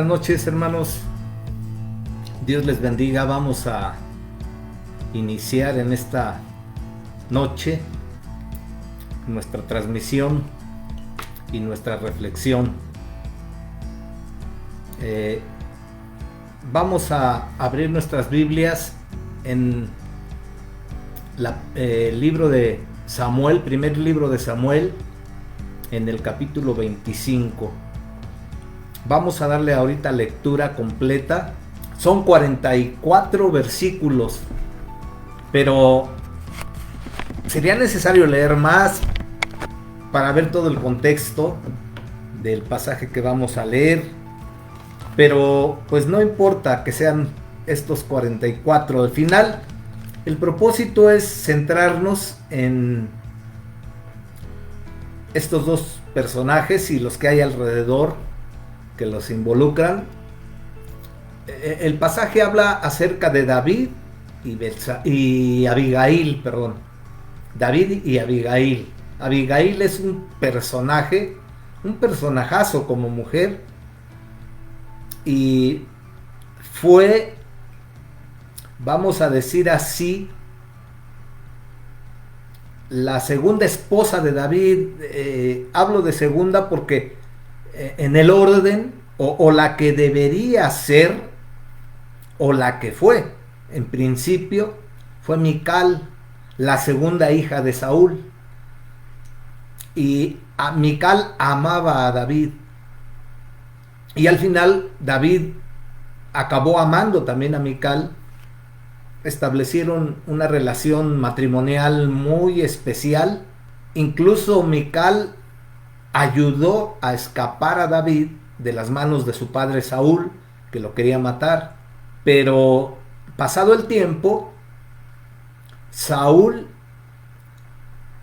Buenas noches, hermanos. Dios les bendiga. Vamos a iniciar en esta noche nuestra transmisión y nuestra reflexión. Vamos a abrir nuestras Biblias en el libro de Samuel, primer libro de Samuel, en el capítulo 25. Vamos a darle ahorita lectura completa. Son 44 versículos, pero sería necesario leer más para ver todo el contexto del pasaje que vamos a leer. Pero pues no importa que sean estos 44. Al final, el propósito es centrarnos en estos dos personajes y los que hay alrededor que los involucran. El pasaje habla acerca de David y Abigail, perdón. David y Abigail. Abigail es un personajazo como mujer, y fue, vamos a decir así, la segunda esposa de David. Hablo de segunda porque en el orden, o la que debería ser, o la que fue, en principio, fue Mical, la segunda hija de Saúl. Y Mical amaba a David. Y al final David acabó amando también a Mical. Establecieron una relación matrimonial muy especial. Incluso Mical ayudó a escapar a David de las manos de su padre Saúl, que lo quería matar. Pero pasado el tiempo, Saúl,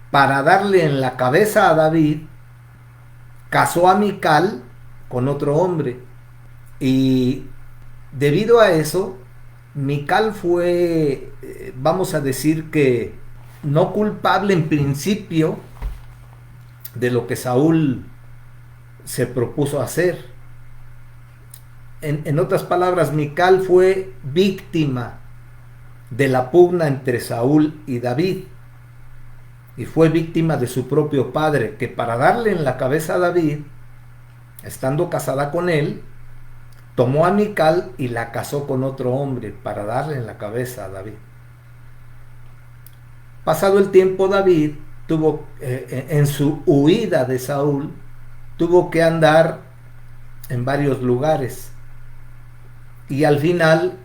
para darle en la cabeza a David, casó a Mical con otro hombre. Y debido a eso, Mical fue, vamos a decir que no culpable en principio de lo que Saúl se propuso hacer. En otras palabras, Mical fue víctima de la pugna entre Saúl y David, y fue víctima de su propio padre, que para darle en la cabeza a David, estando casada con él, tomó a Mical y la casó con otro hombre para darle en la cabeza a David. Pasado el tiempo, David tuvo, en su huida de Saúl, tuvo que andar en varios lugares. Y al final,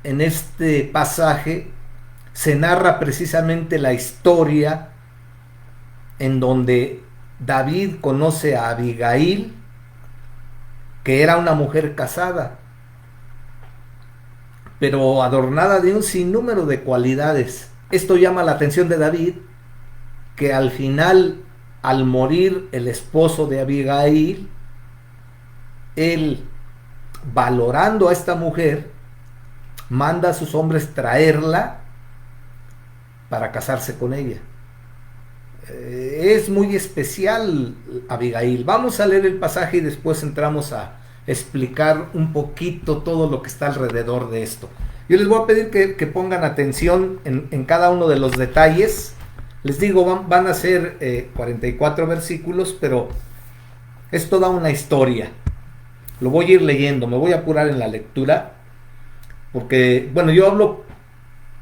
en este pasaje, se narra precisamente la historia en donde David conoce a Abigail, que era una mujer casada, pero adornada de un sinnúmero de cualidades. Esto llama la atención de David, que al final, al morir el esposo de Abigail, él, valorando a esta mujer, manda a sus hombres traerla para casarse con ella. Es muy especial Abigail. Vamos a leer el pasaje y después entramos a explicar un poquito todo lo que está alrededor de esto. Yo les voy a pedir que pongan atención en cada uno de los detalles. Les digo, van a ser 44 versículos, pero es toda una historia. Lo voy a ir leyendo, me voy a apurar en la lectura, porque, bueno, yo hablo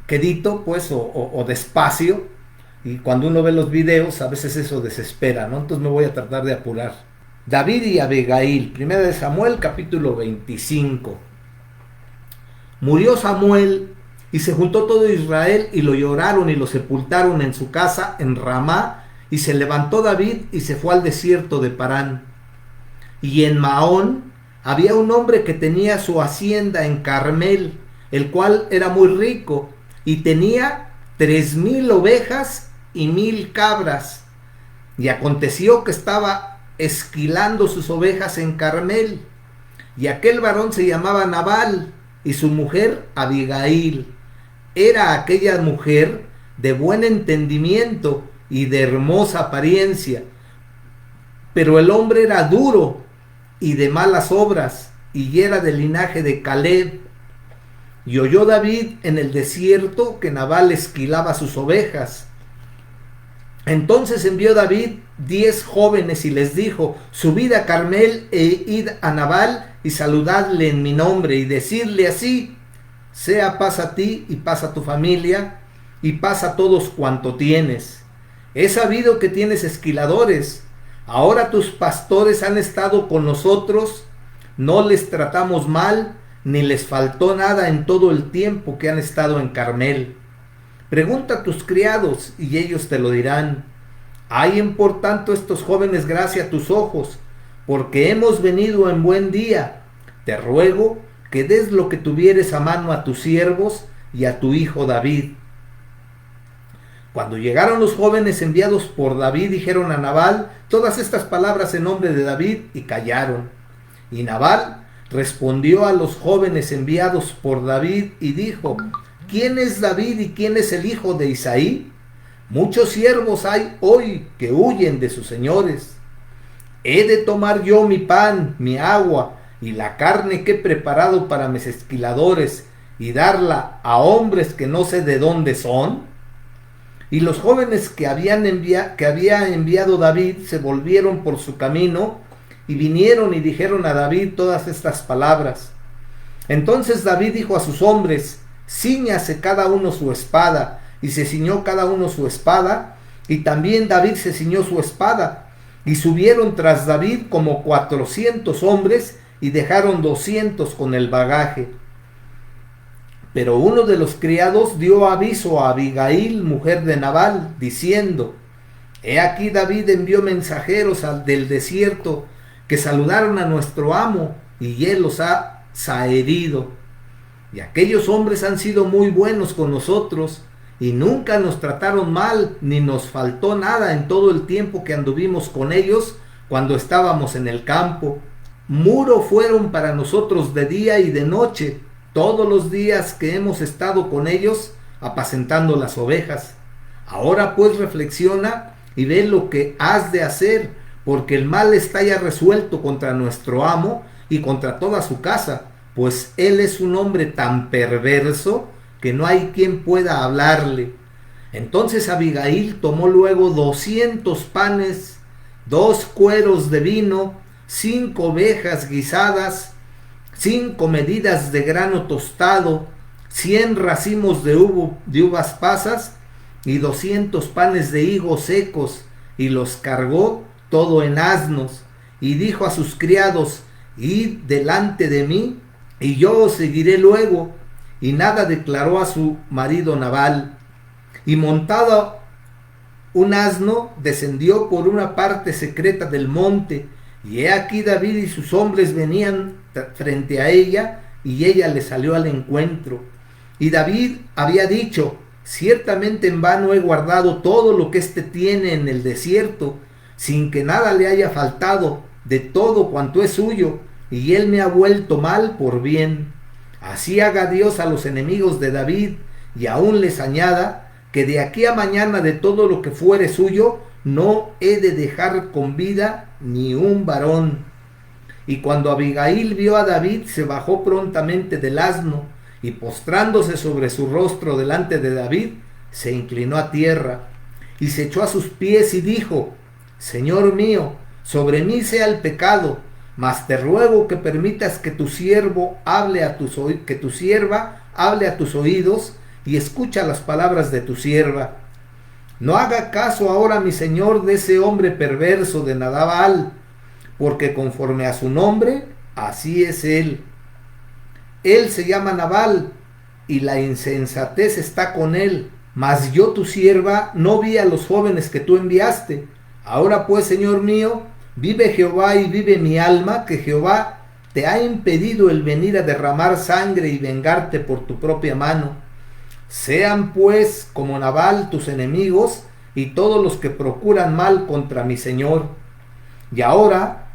quedito, pues, o despacio, y cuando uno ve los videos, a veces eso desespera, ¿no? Entonces me voy a tratar de apurar. David y Abigail, 1 de Samuel, capítulo 25. Murió Samuel, y se juntó todo Israel, y lo lloraron y lo sepultaron en su casa en Ramá, y se levantó David y se fue al desierto de Parán. Y en Maón había un hombre que tenía su hacienda en Carmel, el cual era muy rico, y tenía 3,000 ovejas y 1,000 cabras. Y aconteció que estaba esquilando sus ovejas en Carmel, y aquel varón se llamaba Nabal, y su mujer Abigail. Era aquella mujer de buen entendimiento y de hermosa apariencia, pero el hombre era duro y de malas obras, y era del linaje de Caleb. Y oyó David en el desierto que Nabal esquilaba sus ovejas. Entonces envió David 10 jóvenes y les dijo: subid a Carmel e id a Nabal y saludadle en mi nombre y decidle así: sea paz a ti y paz a tu familia y paz a todos cuanto tienes. He sabido que tienes esquiladores. Ahora tus pastores han estado con nosotros, no les tratamos mal, ni les faltó nada en todo el tiempo que han estado en Carmel. Pregunta a tus criados y ellos te lo dirán. ¿Hallen por tanto estos jóvenes gracia a tus ojos? Porque hemos venido en buen día. Te ruego que des lo que tuvieres a mano a tus siervos y a tu hijo David. Cuando llegaron los jóvenes enviados por David, dijeron a Nabal todas estas palabras en nombre de David y callaron. Y Nabal respondió a los jóvenes enviados por David y dijo: ¿quién es David y quién es el hijo de Isaí? Muchos siervos hay hoy que huyen de sus señores. ¿He de tomar yo mi pan, mi agua y la carne que he preparado para mis esquiladores y darla a hombres que no sé de dónde son? Y los jóvenes que había enviado David se volvieron por su camino y vinieron y dijeron a David todas estas palabras. Entonces David dijo a sus hombres: cíñase cada uno su espada. Y se ciñó cada uno su espada, y también David se ciñó su espada. Y subieron tras David como 400 hombres, y dejaron 200 con el bagaje. Pero uno de los criados dio aviso a Abigail, mujer de Nabal, diciendo: he aquí David envió mensajeros del desierto, que saludaron a nuestro amo, y él los ha zaherido. Y aquellos hombres han sido muy buenos con nosotros, y nunca nos trataron mal, ni nos faltó nada en todo el tiempo que anduvimos con ellos cuando estábamos en el campo. Muro fueron para nosotros de día y de noche, todos los días que hemos estado con ellos apacentando las ovejas. Ahora pues reflexiona y ve lo que has de hacer, porque el mal está ya resuelto contra nuestro amo y contra toda su casa, pues él es un hombre tan perverso que no hay quien pueda hablarle. Entonces Abigail tomó luego 200 panes, 2 cueros de vino, 5 ovejas guisadas, 5 medidas de grano tostado, 100 racimos de uvas pasas y 200 panes de higos secos, y los cargó todo en asnos, y dijo a sus criados: id delante de mí, y yo os seguiré luego. Y nada declaró a su marido Nabal. Y montado un asno, descendió por una parte secreta del monte, y he aquí David y sus hombres venían frente a ella, y ella le salió al encuentro. Y David había dicho: ciertamente en vano he guardado todo lo que éste tiene en el desierto, sin que nada le haya faltado de todo cuanto es suyo, y él me ha vuelto mal por bien. Así haga Dios a los enemigos de David, y aún les añada, que de aquí a mañana de todo lo que fuere suyo, no he de dejar con vida ni un varón. Y cuando Abigail vio a David, se bajó prontamente del asno, y postrándose sobre su rostro delante de David, se inclinó a tierra, y se echó a sus pies y dijo: Señor mío, sobre mí sea el pecado, mas te ruego que permitas que tu sierva hable a tus oídos, y escucha las palabras de tu sierva. No haga caso ahora mi señor de ese hombre perverso de Nabal, porque conforme a su nombre, así es él. Él se llama Nabal, y la insensatez está con él. Mas yo, tu sierva, no vi a los jóvenes que tú enviaste. Ahora pues, señor mío, vive Jehová y vive mi alma, que Jehová te ha impedido el venir a derramar sangre y vengarte por tu propia mano. Sean pues como Nabal tus enemigos y todos los que procuran mal contra mi señor. Y ahora,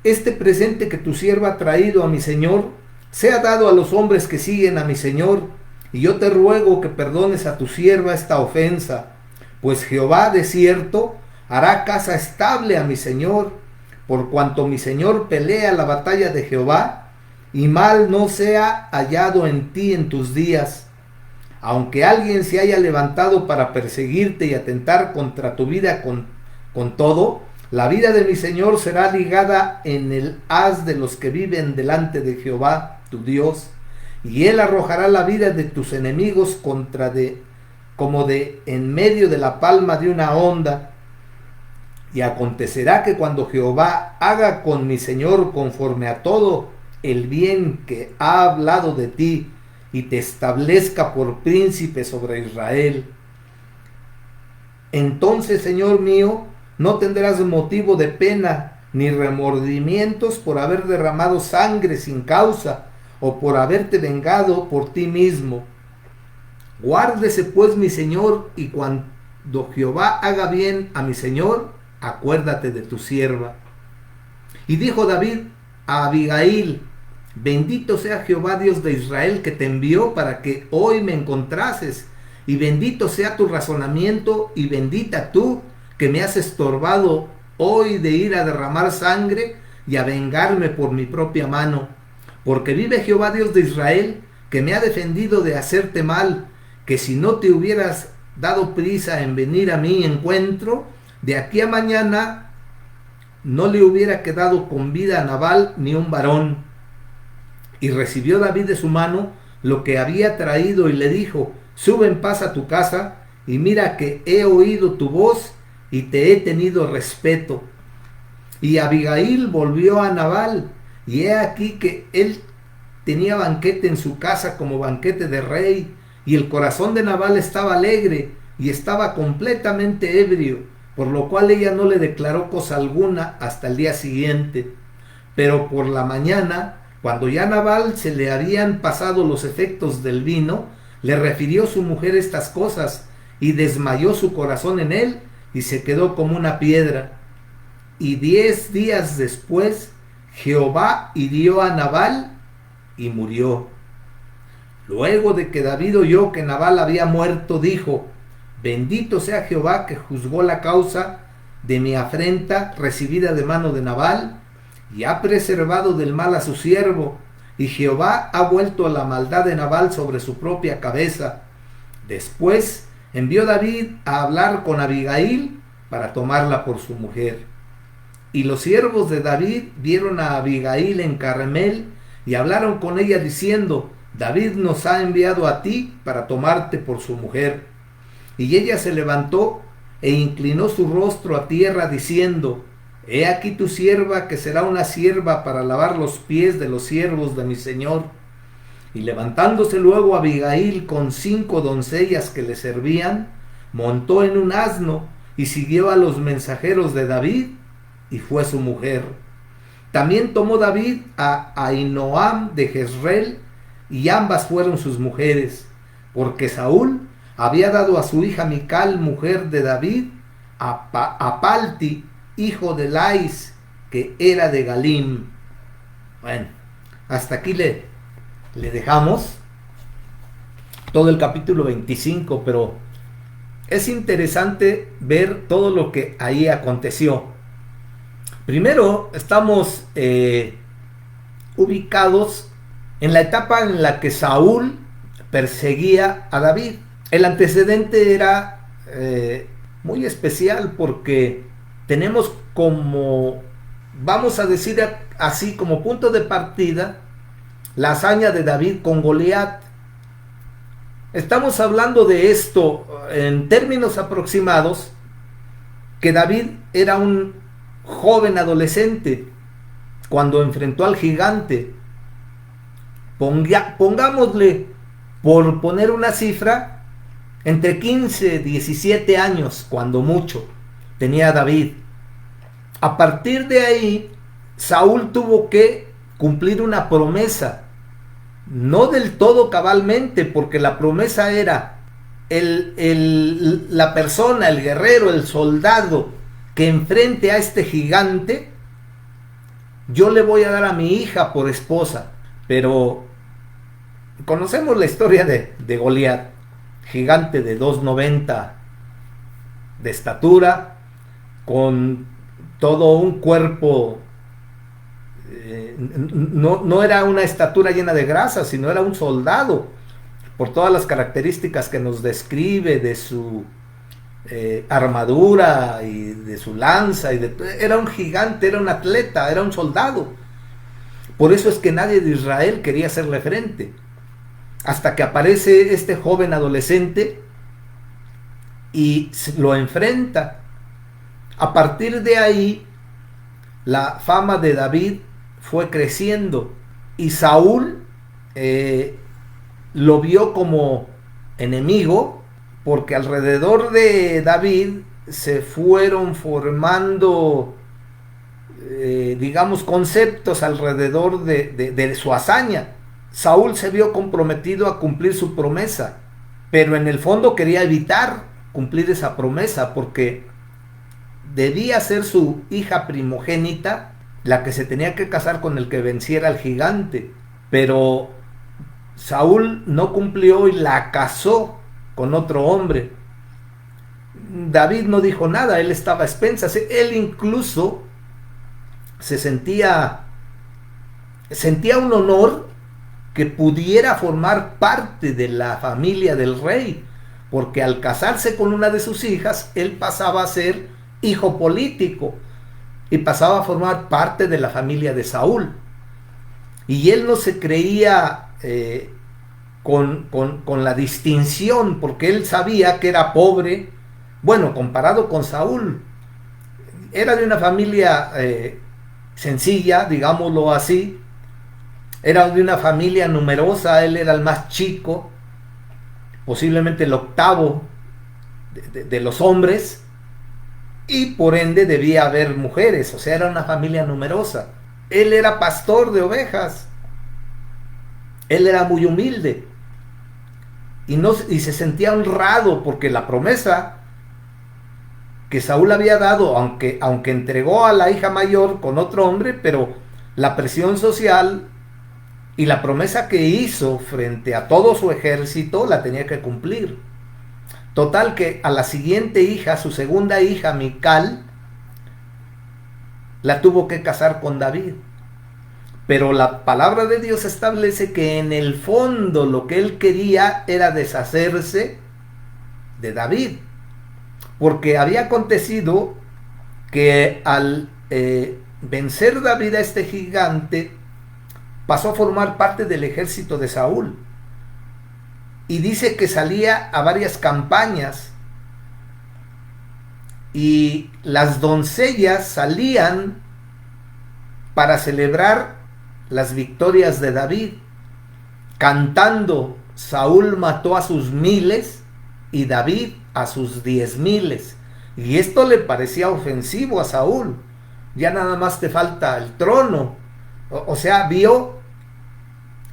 este presente que tu sierva ha traído a mi señor, sea dado a los hombres que siguen a mi señor, y yo te ruego que perdones a tu sierva esta ofensa, pues Jehová de cierto hará casa estable a mi señor, por cuanto mi Señor pelea la batalla de Jehová, y mal no sea hallado en ti en tus días. Aunque alguien se haya levantado para perseguirte y atentar contra tu vida con todo, la vida de mi Señor será ligada en el haz de los que viven delante de Jehová, tu Dios, y él arrojará la vida de tus enemigos como de en medio de la palma de una onda. Y acontecerá que cuando Jehová haga con mi Señor conforme a todo el bien que ha hablado de ti, y te establezca por príncipe sobre Israel, entonces, Señor mío, no tendrás motivo de pena ni remordimientos por haber derramado sangre sin causa, o por haberte vengado por ti mismo. Guárdese pues mi Señor, y cuando Jehová haga bien a mi Señor, acuérdate de tu sierva. Y dijo David a Abigail: bendito sea Jehová Dios de Israel, que te envió para que hoy me encontrases, y bendito sea tu razonamiento, y bendita tú que me has estorbado hoy de ir a derramar sangre y a vengarme por mi propia mano. Porque vive Jehová Dios de Israel, que me ha defendido de hacerte mal, que si no te hubieras dado prisa en venir a mi encuentro, de aquí a mañana no le hubiera quedado con vida a Nabal ni un varón. Y recibió David de su mano lo que había traído, y le dijo: sube en paz a tu casa, y mira que he oído tu voz y te he tenido respeto. Y Abigail volvió a Nabal, y he aquí que él tenía banquete en su casa como banquete de rey, y el corazón de Nabal estaba alegre, y estaba completamente ebrio, por lo cual ella no le declaró cosa alguna hasta el día siguiente. Pero por la mañana, cuando ya a Nabal se le habían pasado los efectos del vino, le refirió su mujer estas cosas, y desmayó su corazón en él, y se quedó como una piedra. Y 10 días después, Jehová hirió a Nabal, y murió. Luego de que David oyó que Nabal había muerto, dijo: bendito sea Jehová, que juzgó la causa de mi afrenta recibida de mano de Nabal, y ha preservado del mal a su siervo, y Jehová ha vuelto la maldad de Nabal sobre su propia cabeza. Después envió David a hablar con Abigail para tomarla por su mujer. Y los siervos de David vieron a Abigail en Carmel, y hablaron con ella diciendo: David nos ha enviado a ti para tomarte por su mujer. Y ella se levantó e inclinó su rostro a tierra, diciendo: he aquí tu sierva, que será una sierva para lavar los pies de los siervos de mi señor. Y levantándose luego Abigail con 5 doncellas que le servían, montó en un asno y siguió a los mensajeros de David, y fue su mujer. También tomó David a Ahinoam de Jezreel, y ambas fueron sus mujeres, porque Saúl había dado a su hija Mical, mujer de David, a Palti, hijo de Lais, que era de Galim. Bueno, hasta aquí le dejamos todo el capítulo 25, pero es interesante ver todo lo que ahí aconteció. Primero estamos ubicados en la etapa en la que Saúl perseguía a David. El antecedente era muy especial, porque tenemos como, vamos a decir así, como punto de partida, la hazaña de David con Goliat. Estamos hablando de esto en términos aproximados, que David era un joven adolescente cuando enfrentó al gigante. Pongámosle, por poner una cifra, entre 15 y 17 años, cuando mucho, tenía David. A partir de ahí, Saúl tuvo que cumplir una promesa, no del todo cabalmente, porque la promesa era la persona, el guerrero, el soldado que enfrente a este gigante, yo le voy a dar a mi hija por esposa. Pero conocemos la historia de Goliat, gigante de 2,90 de estatura, con todo un cuerpo, no era una estatura llena de grasa, sino era un soldado, por todas las características que nos describe de su armadura y de su lanza, era un gigante, era un atleta, era un soldado. Por eso es que nadie de Israel quería hacerle frente, hasta que aparece este joven adolescente y lo enfrenta. A partir de ahí, la fama de David fue creciendo y Saúl lo vio como enemigo, porque alrededor de David se fueron formando, digamos, conceptos alrededor de su hazaña. Saúl se vio comprometido a cumplir su promesa, pero en el fondo quería evitar cumplir esa promesa, porque debía ser su hija primogénita la que se tenía que casar con el que venciera al gigante, pero Saúl no cumplió y la casó con otro hombre. David no dijo nada, él estaba a expensas, él incluso se sentía un honor que pudiera formar parte de la familia del rey, porque al casarse con una de sus hijas, él pasaba a ser hijo político y pasaba a formar parte de la familia de Saúl. Y él no se creía con la distinción, porque él sabía que era pobre, bueno, comparado con Saúl. Era de una familia sencilla, digámoslo así. Era de una familia numerosa, él era el más chico, posiblemente el octavo de los hombres, y por ende debía haber mujeres, o sea, era una familia numerosa. Él era pastor de ovejas, él era muy humilde, y se sentía honrado porque la promesa que Saúl había dado, aunque entregó a la hija mayor con otro hombre, pero la presión social y la promesa que hizo frente a todo su ejército la tenía que cumplir. Total que a la siguiente hija, su segunda hija, Mical, la tuvo que casar con David. Pero la palabra de Dios establece que en el fondo lo que él quería era deshacerse de David. Porque había acontecido que al vencer David a este gigante, pasó a formar parte del ejército de Saúl. Y dice que salía a varias campañas y las doncellas salían para celebrar las victorias de David, cantando: Saúl mató a sus miles y David a sus 10,000. Y esto le parecía ofensivo a Saúl. Ya nada más te falta el trono. O sea, vio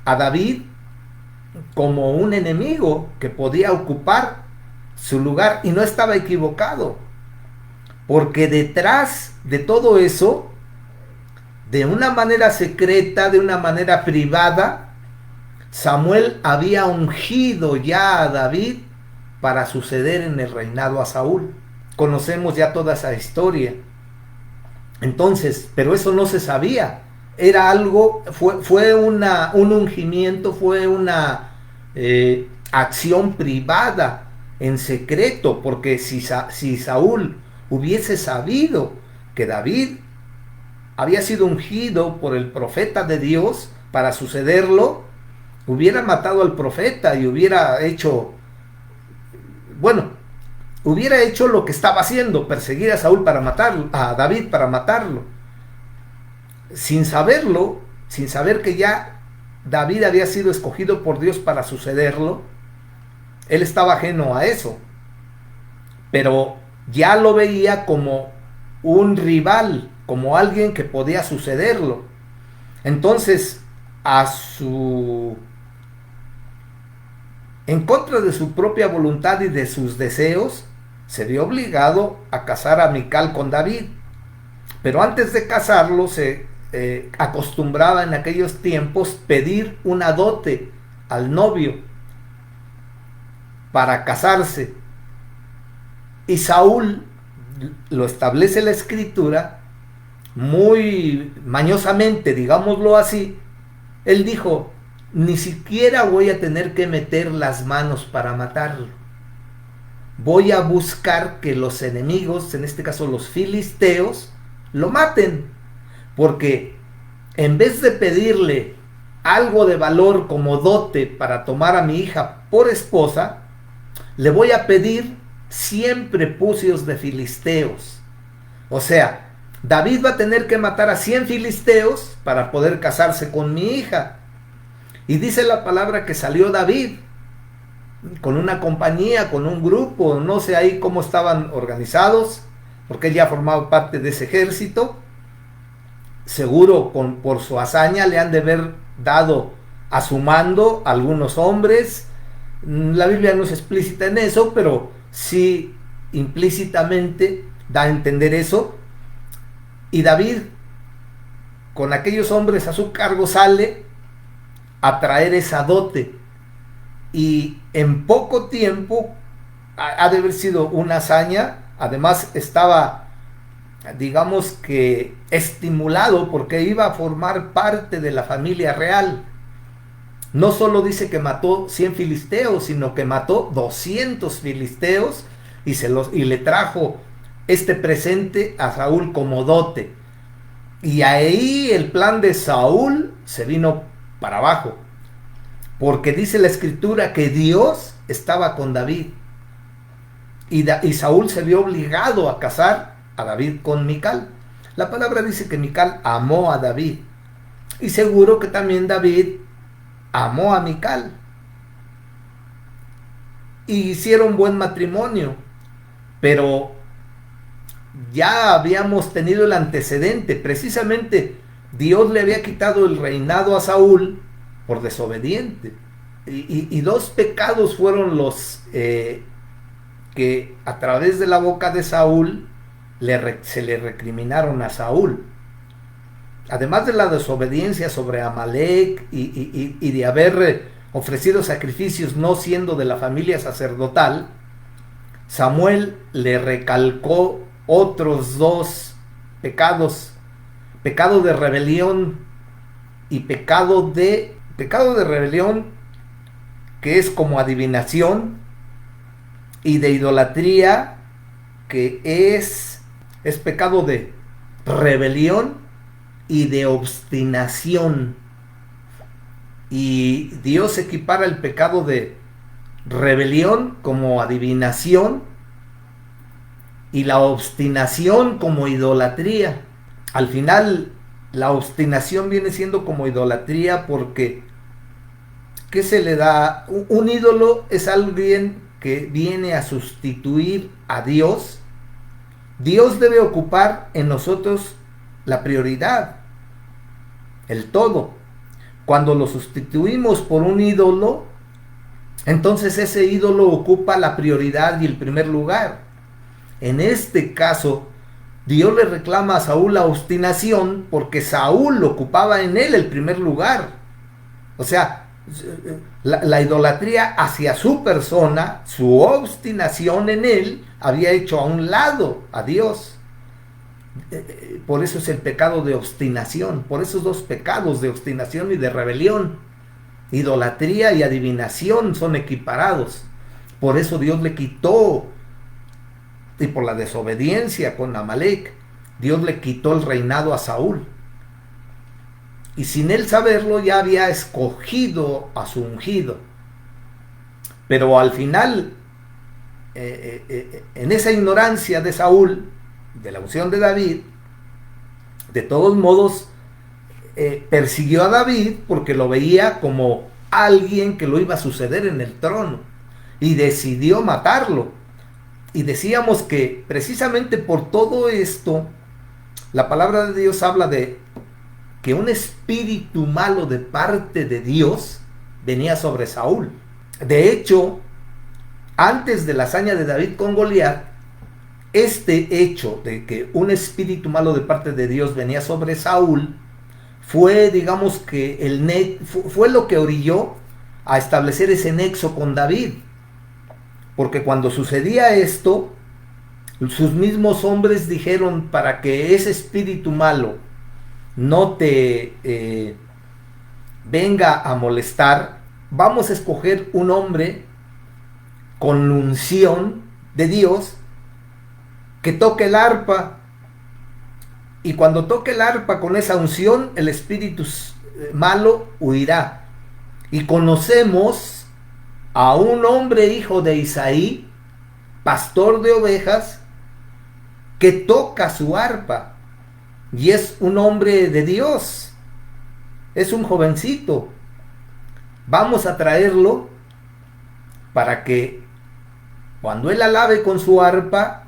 a David como un enemigo que podía ocupar su lugar, y no estaba equivocado, porque detrás de todo eso, de una manera secreta, de una manera privada, Samuel había ungido ya a David para suceder en el reinado a Saúl. Conocemos ya toda esa historia. Entonces, pero eso no se sabía. Era algo, fue un ungimiento, fue una acción privada, en secreto, porque si Saúl hubiese sabido que David había sido ungido por el profeta de Dios para sucederlo, hubiera matado al profeta y hubiera hecho, bueno, hubiera hecho lo que estaba haciendo, perseguir a Saúl para matarlo, a David para matarlo. Sin saberlo, sin saber que ya David había sido escogido por Dios para sucederlo, él estaba ajeno a eso, pero ya lo veía como un rival, como alguien que podía sucederlo. Entonces, en contra de su propia voluntad y de sus deseos, se vio obligado a casar a Mical con David. Pero antes de casarlo, se acostumbraba en aquellos tiempos pedir una dote al novio para casarse. Y Saúl, lo establece la escritura, muy mañosamente, digámoslo así, él dijo, ni siquiera voy a tener que meter las manos para matarlo. Voy a buscar que los enemigos, en este caso los filisteos, lo maten. Porque en vez de pedirle algo de valor como dote para tomar a mi hija por esposa, le voy a pedir 100 prepucios de filisteos. O sea, David va a tener que matar a 100 filisteos para poder casarse con mi hija. Y dice la palabra que salió David con una compañía, con un grupo, no sé ahí cómo estaban organizados, porque él ya formaba parte de ese ejército. Seguro por su hazaña le han de haber dado a su mando algunos hombres. La Biblia no es explícita en eso, pero sí implícitamente da a entender eso. Y David, con aquellos hombres a su cargo, sale a traer esa dote. Y en poco tiempo, ha de haber sido una hazaña. Además estaba, digamos que, estimulado porque iba a formar parte de la familia real. No solo dice que mató 100 filisteos, sino que mató 200 filisteos y le trajo este presente a Saúl como dote. Y ahí el plan de Saúl se vino para abajo, porque dice la escritura que Dios estaba con David. Y Saúl se vio obligado a casar a David con Mical. La palabra dice que Mical amó a David. Y seguro que también David amó a Mical. Y hicieron buen matrimonio. Pero ya habíamos tenido el antecedente. Precisamente Dios le había quitado el reinado a Saúl por desobediente. Y dos pecados fueron los que a través de la boca de Saúl se le recriminaron a Saúl. Además de la desobediencia sobre Amalek y de haber ofrecido sacrificios no siendo de la familia sacerdotal, Samuel le recalcó otros dos pecados: pecado de rebelión y pecado de rebelión, que es como adivinación, y de idolatría, que es pecado de rebelión y de obstinación. Y Dios equipara el pecado de rebelión como adivinación y la obstinación como idolatría. Al final, la obstinación viene siendo como idolatría porque ¿qué se le da? Un ídolo es alguien que viene a sustituir a Dios. Dios debe ocupar en nosotros la prioridad, el todo. Cuando lo sustituimos por un ídolo, entonces ese ídolo ocupa la prioridad y el primer lugar. En este caso, Dios le reclama a Saúl la obstinación porque Saúl ocupaba en él el primer lugar. O sea, la idolatría hacia su persona, su obstinación en él, había hecho a un lado a Dios. Por eso es el pecado de obstinación, por esos dos pecados de obstinación y de rebelión. Idolatría y adivinación son equiparados. Por eso Dios le quitó, y por la desobediencia con Amalek, Dios le quitó el reinado a Saúl. Y sin él saberlo ya había escogido a su ungido. Pero al final, en esa ignorancia de Saúl, de la unción de David, de todos modos persiguió a David porque lo veía como alguien que lo iba a suceder en el trono y decidió matarlo. Y decíamos que precisamente por todo esto, la palabra de Dios habla de que un espíritu malo de parte de Dios venía sobre Saúl. De hecho, antes de la hazaña de David con Goliat, este hecho de que un espíritu malo de parte de Dios venía sobre Saúl fue, digamos que fue lo que orilló a establecer ese nexo con David. Porque cuando sucedía esto, sus mismos hombres dijeron, para que ese espíritu malo no te venga a molestar, vamos a escoger un hombre con unción de Dios que toque el arpa. Y cuando toque el arpa con esa unción, el espíritu malo huirá. Y conocemos a un hombre hijo de Isaí, pastor de ovejas, que toca su arpa. Y es un hombre de Dios. Es un jovencito. Vamos a traerlo para que cuando él alabe con su arpa,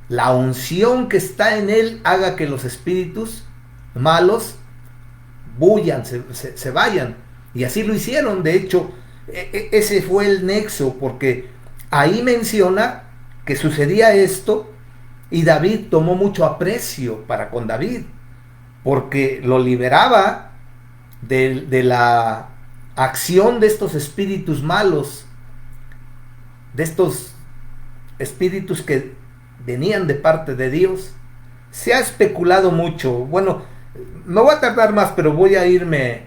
la unción que está en él haga que los espíritus malos bullan, se vayan. Y así lo hicieron. De hecho, ese fue el nexo, porque ahí menciona que sucedía esto y David tomó mucho aprecio para con David, porque lo liberaba de la acción de estos espíritus malos, de estos espíritus que venían de parte de Dios. Se ha especulado mucho. Bueno, no voy a tardar más, pero voy a irme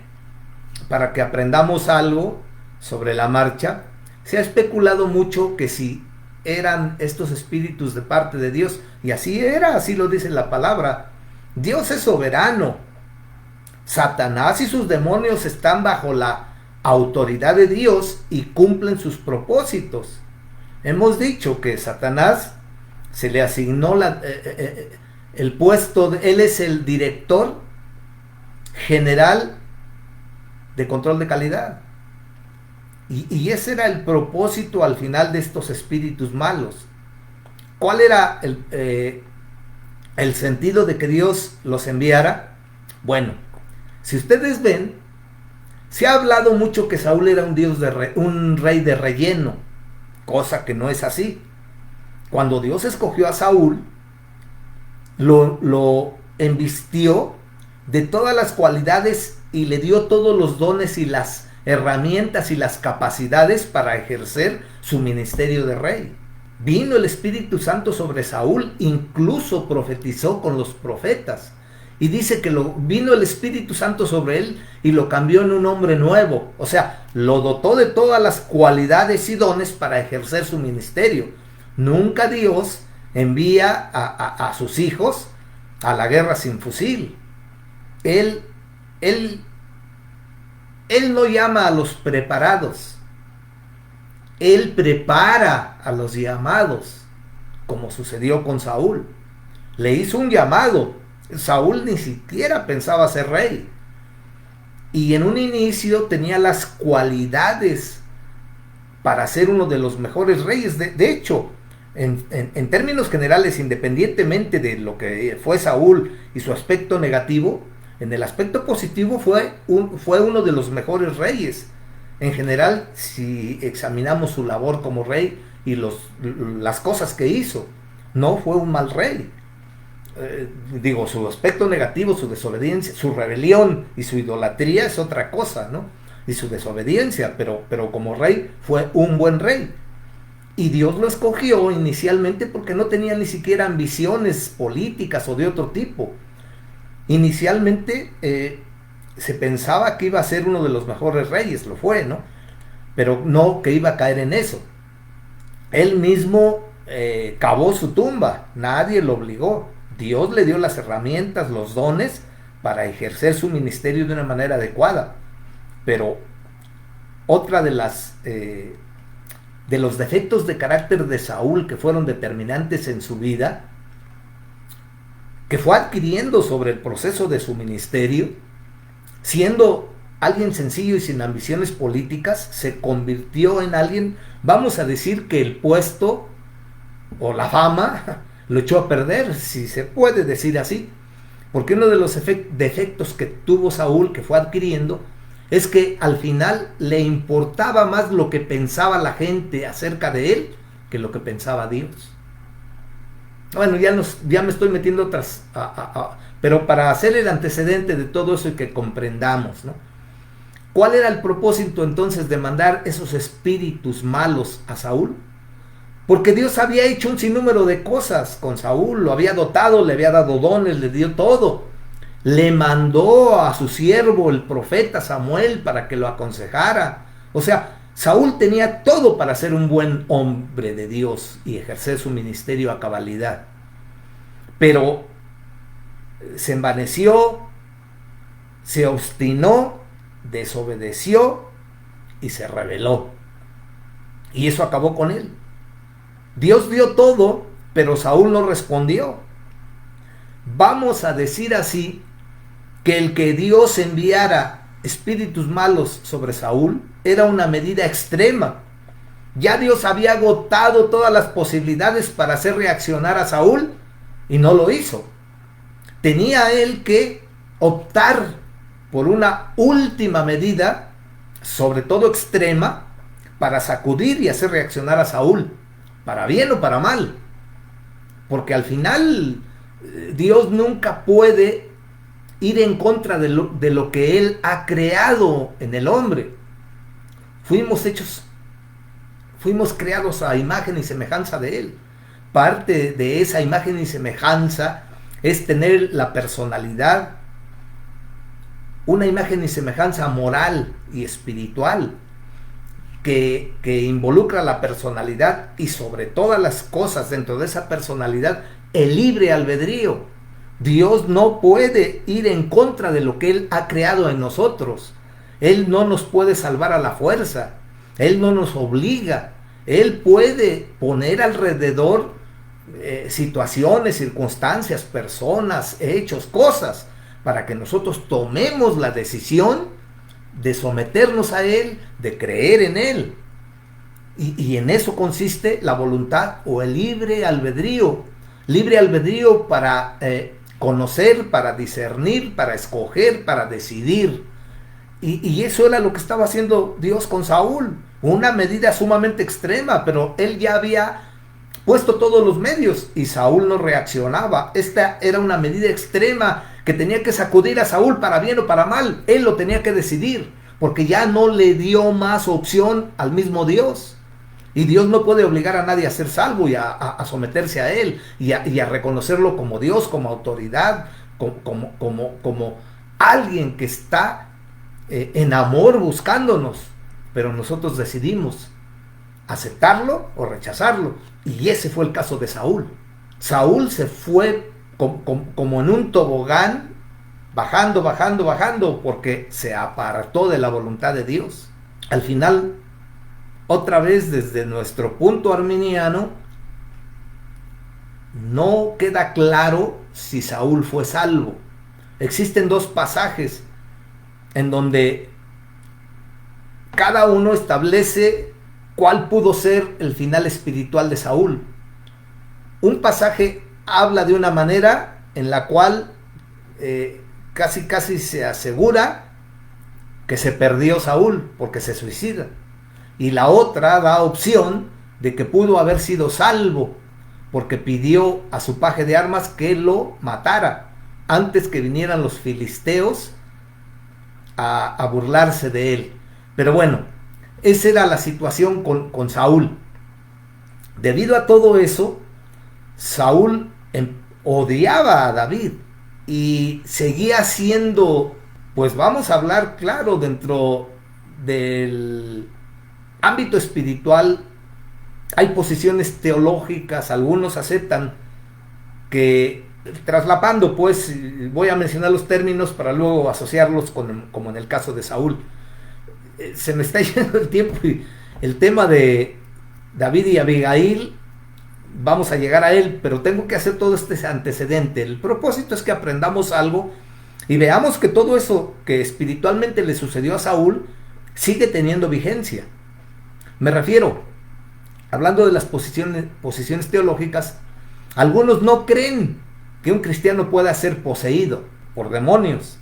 para que aprendamos algo sobre la marcha. Se ha especulado mucho que si eran estos espíritus de parte de Dios, y así era, así lo dice la palabra. Dios es soberano. Satanás y sus demonios están bajo la autoridad de Dios y cumplen sus propósitos. Hemos dicho que Satanás se le asignó el puesto, él es el director general de control de calidad. Y ese era el propósito al final de estos espíritus malos. ¿Cuál era el sentido de que Dios los enviara? Bueno, si ustedes ven, se ha hablado mucho que Saúl era un rey de relleno, cosa que no es así. Cuando Dios escogió a Saúl, lo envistió de todas las cualidades y le dio todos los dones y las herramientas y las capacidades para ejercer su ministerio de rey. Vino el Espíritu Santo sobre Saúl, incluso profetizó con los profetas. Y dice que vino el Espíritu Santo sobre él y lo cambió en un hombre nuevo. O sea, lo dotó de todas las cualidades y dones para ejercer su ministerio. Nunca Dios envía a sus hijos a la guerra sin fusil. Él no llama a los preparados. Él prepara a los llamados, como sucedió con Saúl. Le hizo un llamado. Saúl ni siquiera pensaba ser rey. Y en un inicio tenía las cualidades para ser uno de los mejores reyes. De hecho, en términos generales, independientemente de lo que fue Saúl y su aspecto negativo, en el aspecto positivo fue uno de los mejores reyes. En general, si examinamos su labor como rey y las cosas que hizo, no fue un mal rey. Su aspecto negativo, su desobediencia, su rebelión y su idolatría es otra cosa, ¿no? Y su desobediencia, pero como rey fue un buen rey. Y Dios lo escogió inicialmente porque no tenía ni siquiera ambiciones políticas o de otro tipo. Inicialmente se pensaba que iba a ser uno de los mejores reyes, lo fue, ¿no? Pero no que iba a caer en eso. Él mismo cavó su tumba, nadie lo obligó. Dios le dio las herramientas, los dones para ejercer su ministerio de una manera adecuada. Pero otra de los defectos de carácter de Saúl que fueron determinantes en su vida, que fue adquiriendo sobre el proceso de su ministerio, siendo alguien sencillo y sin ambiciones políticas, se convirtió en alguien, vamos a decir que el puesto o la fama lo echó a perder, si se puede decir así, porque uno de los defectos que tuvo Saúl, que fue adquiriendo, es que al final le importaba más lo que pensaba la gente acerca de él que lo que pensaba Dios. Bueno, ya me estoy metiendo pero para hacer el antecedente de todo eso y que comprendamos, ¿no? ¿Cuál era el propósito entonces de mandar esos espíritus malos a Saúl? Porque Dios había hecho un sinnúmero de cosas con Saúl, lo había dotado, le había dado dones, le dio todo. Le mandó a su siervo, el profeta Samuel, para que lo aconsejara. O sea, Saúl tenía todo para ser un buen hombre de Dios y ejercer su ministerio a cabalidad. Pero se envaneció, se obstinó, desobedeció y se rebeló. Y eso acabó con él. Dios dio todo, pero Saúl no respondió. Vamos a decir así, que el que Dios enviara espíritus malos sobre Saúl era una medida extrema. Ya Dios había agotado todas las posibilidades para hacer reaccionar a Saúl y no lo hizo. Tenía él que optar por una última medida, sobre todo extrema, para sacudir y hacer reaccionar a Saúl, para bien o para mal. Porque al final Dios nunca puede ir en contra de lo que Él ha creado en el hombre. Fuimos creados a imagen y semejanza de Él. Parte de esa imagen y semejanza es tener la personalidad, una imagen y semejanza moral y espiritual que involucra la personalidad y sobre todas las cosas dentro de esa personalidad el libre albedrío. Dios no puede ir en contra de lo que Él ha creado en nosotros. Él no nos puede salvar a la fuerza. Él no nos obliga. Él puede poner alrededor situaciones, circunstancias, personas, hechos, cosas, para que nosotros tomemos la decisión de someternos a Él, de creer en Él. Y en eso consiste la voluntad o el libre albedrío. Libre albedrío para conocer, para discernir, para escoger, para decidir. Y eso era lo que estaba haciendo Dios con Saúl. Una medida sumamente extrema, pero Él ya había puesto todos los medios y Saúl no reaccionaba. Esta era una medida extrema que tenía que sacudir a Saúl para bien o para mal. Él lo tenía que decidir, porque ya no le dio más opción al mismo Dios. Y Dios no puede obligar a nadie a ser salvo y a someterse a Él y a reconocerlo como Dios, como autoridad, como alguien que está en amor buscándonos. Pero nosotros decidimos aceptarlo o rechazarlo. Y ese fue el caso de Saúl. Saúl se fue como en un tobogán, bajando, porque se apartó de la voluntad de Dios. Al final, otra vez desde nuestro punto arminiano, no queda claro si Saúl fue salvo. Existen dos pasajes en donde cada uno establece cuál pudo ser el final espiritual de Saúl. Un pasaje habla de una manera en la cual casi se asegura que se perdió Saúl porque se suicida. Y la otra da opción de que pudo haber sido salvo porque pidió a su paje de armas que lo matara antes que vinieran los filisteos a burlarse de él. Pero bueno, esa era la situación con Saúl. Debido a todo eso, Saúl odiaba a David y seguía siendo, pues vamos a hablar claro, dentro del ámbito espiritual hay posiciones teológicas, algunos aceptan que, traslapando pues, voy a mencionar los términos para luego asociarlos como en el caso de Saúl. Se me está yendo el tiempo y el tema de David y Abigail, vamos a llegar a él, pero tengo que hacer todo este antecedente. El propósito es que aprendamos algo y veamos que todo eso que espiritualmente le sucedió a Saúl sigue teniendo vigencia. Me refiero, hablando de las posiciones teológicas, algunos no creen que un cristiano pueda ser poseído por demonios.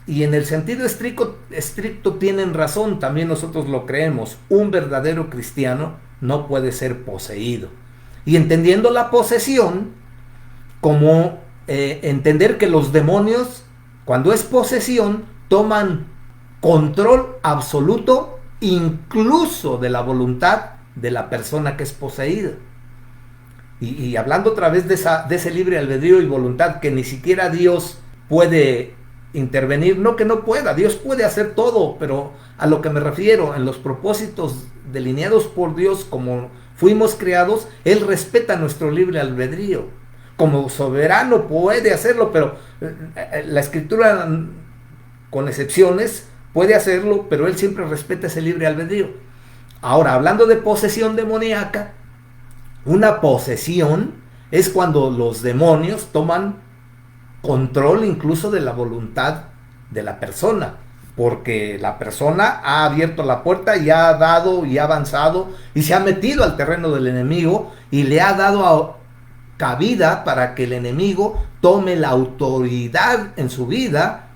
Y en el sentido estricto tienen razón, también nosotros lo creemos. Un verdadero cristiano no puede ser poseído. Y entendiendo la posesión como entender que los demonios, cuando es posesión, toman control absoluto incluso de la voluntad de la persona que es poseída. Y hablando otra vez de ese libre albedrío y voluntad que ni siquiera Dios puede intervenir, no que no pueda, Dios puede hacer todo, pero a lo que me refiero, en los propósitos delineados por Dios como fuimos creados, Él respeta nuestro libre albedrío. Como soberano puede hacerlo, pero la Escritura, con excepciones, puede hacerlo, pero Él siempre respeta ese libre albedrío. Ahora, hablando de posesión demoníaca, una posesión es cuando los demonios toman control incluso de la voluntad de la persona, porque la persona ha abierto la puerta y ha dado y ha avanzado y se ha metido al terreno del enemigo y le ha dado cabida para que el enemigo tome la autoridad en su vida,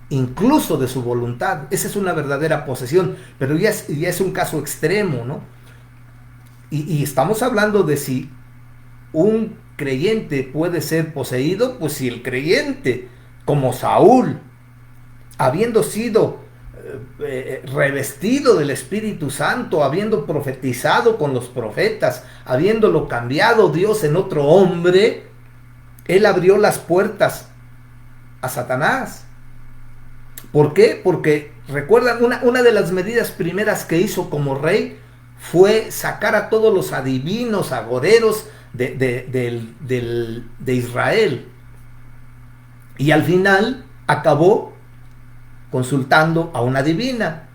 incluso de su voluntad. Esa es una verdadera posesión, pero ya es un caso extremo, ¿no? Y estamos hablando de si un creyente puede ser poseído, pues si el creyente, como Saúl, habiendo sido revestido del Espíritu Santo, habiendo profetizado con los profetas, habiéndolo cambiado Dios en otro hombre, él abrió las puertas a Satanás. ¿Por qué? Porque recuerdan, una de las medidas primeras que hizo como rey fue sacar a todos los adivinos, agoreros de Israel. Y al final acabó consultando a una divina.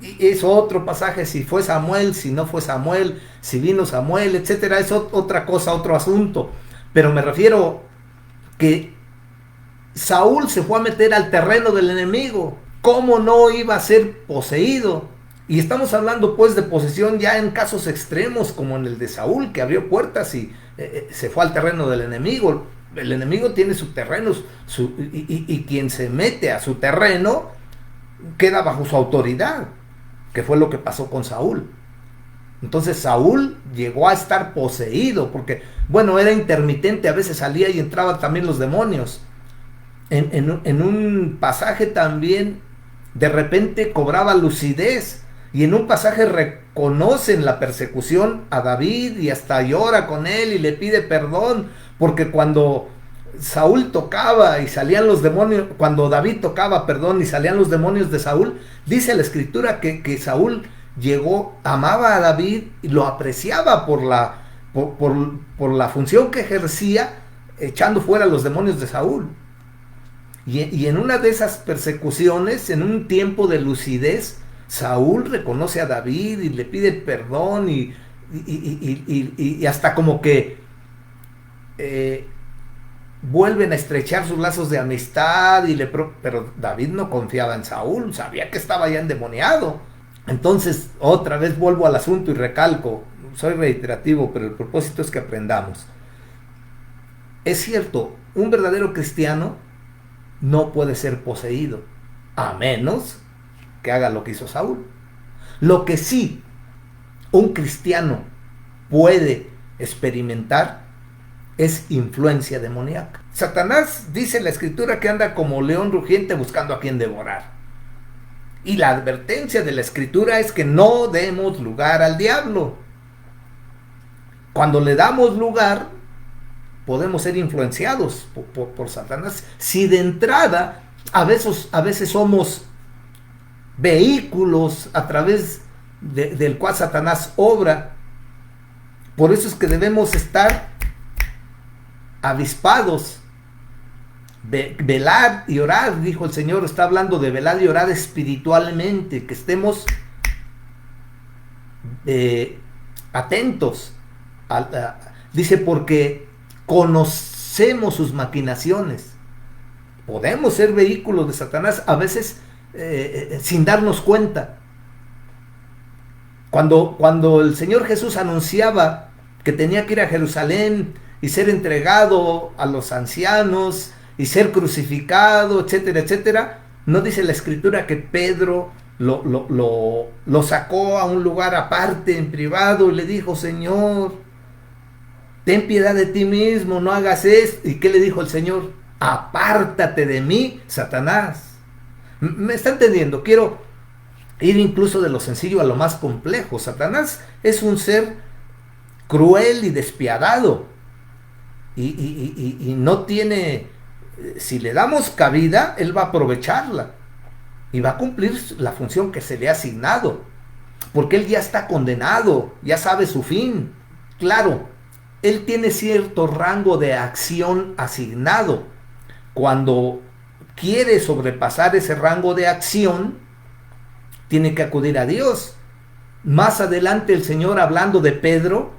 Y es otro pasaje, si fue Samuel, si no fue Samuel, si vino Samuel, etcétera, es otra cosa, otro asunto. Pero me refiero que Saúl se fue a meter al terreno del enemigo. ¿Cómo no iba a ser poseído? Y estamos hablando pues de posesión ya en casos extremos como en el de Saúl, que abrió puertas y se fue al terreno del enemigo. El enemigo tiene su terreno y quien se mete a su terreno queda bajo su autoridad, que fue lo que pasó con Saúl. Entonces Saúl llegó a estar poseído porque, bueno, era intermitente, a veces salía y entraban también los demonios. En un pasaje también de repente cobraba lucidez. Y en un pasaje reconocen la persecución a David y hasta llora con él y le pide perdón, porque cuando Saúl tocaba y salían los demonios, cuando David tocaba, perdón, y salían los demonios de Saúl, dice la Escritura que Saúl amaba a David y lo apreciaba por la función que ejercía echando fuera a los demonios de Saúl. Y en una de esas persecuciones, en un tiempo de lucidez, Saúl reconoce a David y le pide perdón y hasta como que vuelven a estrechar sus lazos de amistad pero David no confiaba en Saúl, sabía que estaba ya endemoniado. Entonces otra vez vuelvo al asunto y recalco, soy reiterativo, pero el propósito es que aprendamos. Es cierto, un verdadero cristiano no puede ser poseído, a menos que haga lo que hizo Saúl. Lo que sí un cristiano puede experimentar es influencia demoníaca. Satanás, dice la Escritura, que anda como león rugiente buscando a quien devorar. Y la advertencia de la Escritura es que no demos lugar al diablo. Cuando le damos lugar, podemos ser influenciados por Satanás. Si de entrada a veces somos vehículos a través del cual Satanás obra. Por eso es que debemos estar avispados, velar y orar, dijo el Señor. Está hablando de velar y orar espiritualmente, que estemos atentos. Dice, porque conocemos sus maquinaciones. Podemos ser vehículos de Satanás a veces sin darnos cuenta. Cuando el Señor Jesús anunciaba que tenía que ir a Jerusalén y ser entregado a los ancianos y ser crucificado, etcétera, etcétera, no dice la Escritura que Pedro lo sacó a un lugar aparte, en privado, y le dijo: Señor, ten piedad de ti mismo, no hagas esto. ¿Y qué le dijo el Señor? Apártate de mí, Satanás. ¿Me está entendiendo? Quiero ir incluso de lo sencillo a lo más complejo. Satanás es un ser cruel y despiadado y no tiene, si le damos cabida, él va a aprovecharla y va a cumplir la función que se le ha asignado, porque él ya está condenado, ya sabe su fin. Claro, él tiene cierto rango de acción asignado. Cuando quiere sobrepasar ese rango de acción, tiene que acudir a Dios. Más adelante el Señor, hablando de Pedro,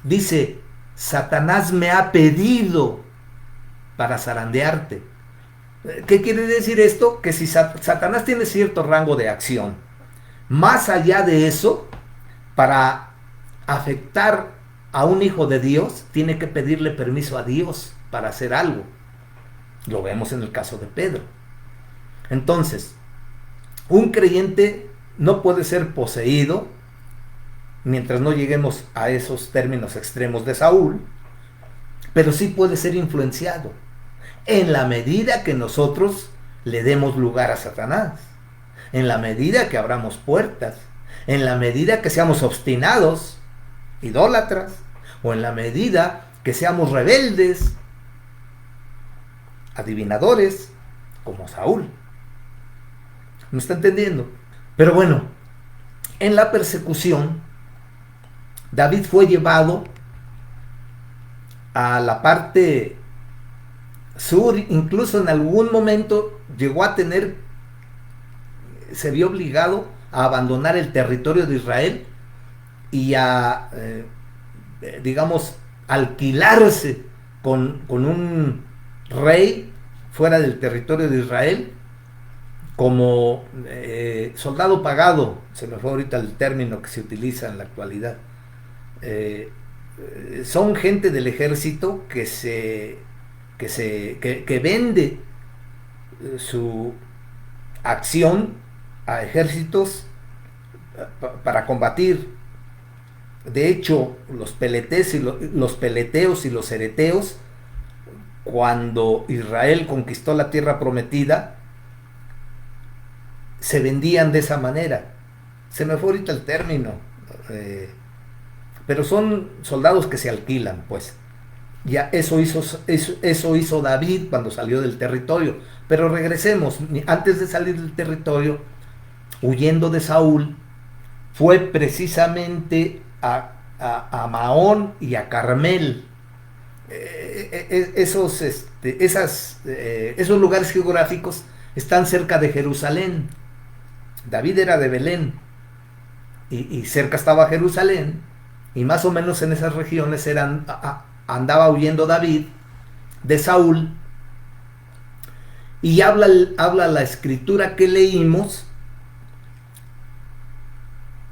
dice: Satanás me ha pedido para zarandearte. ¿Qué quiere decir esto? Que si Satanás tiene cierto rango de acción, más allá de eso, para afectar a un hijo de Dios, tiene que pedirle permiso a Dios para hacer algo. Lo vemos en el caso de Pedro. Entonces, un creyente no puede ser poseído mientras no lleguemos a esos términos extremos de Saúl, pero sí puede ser influenciado en la medida que nosotros le demos lugar a Satanás, en la medida que abramos puertas, en la medida que seamos obstinados, idólatras, o en la medida que seamos rebeldes, adivinadores, como Saúl. ¿Me está entendiendo? Pero bueno, en la persecución, David fue llevado a la parte sur, incluso en algún momento llegó a se vio obligado a abandonar el territorio de Israel y a, digamos, alquilarse con un rey fuera del territorio de Israel como soldado pagado. Se me fue ahorita el término que se utiliza en la actualidad. Son gente del ejército que vende su acción a ejércitos para combatir. De hecho, los peleteos y los ereteos, cuando Israel conquistó la tierra prometida, se vendían de esa manera. Se me fue ahorita el término, pero son soldados que se alquilan, pues. Ya eso hizo David cuando salió del territorio. Pero regresemos, antes de salir del territorio, huyendo de Saúl, fue precisamente a Maón y a Carmel. Esos lugares geográficos están cerca de Jerusalén. David era de Belén y cerca estaba Jerusalén, y más o menos en esas regiones andaba huyendo David de Saúl. Y habla la escritura que leímos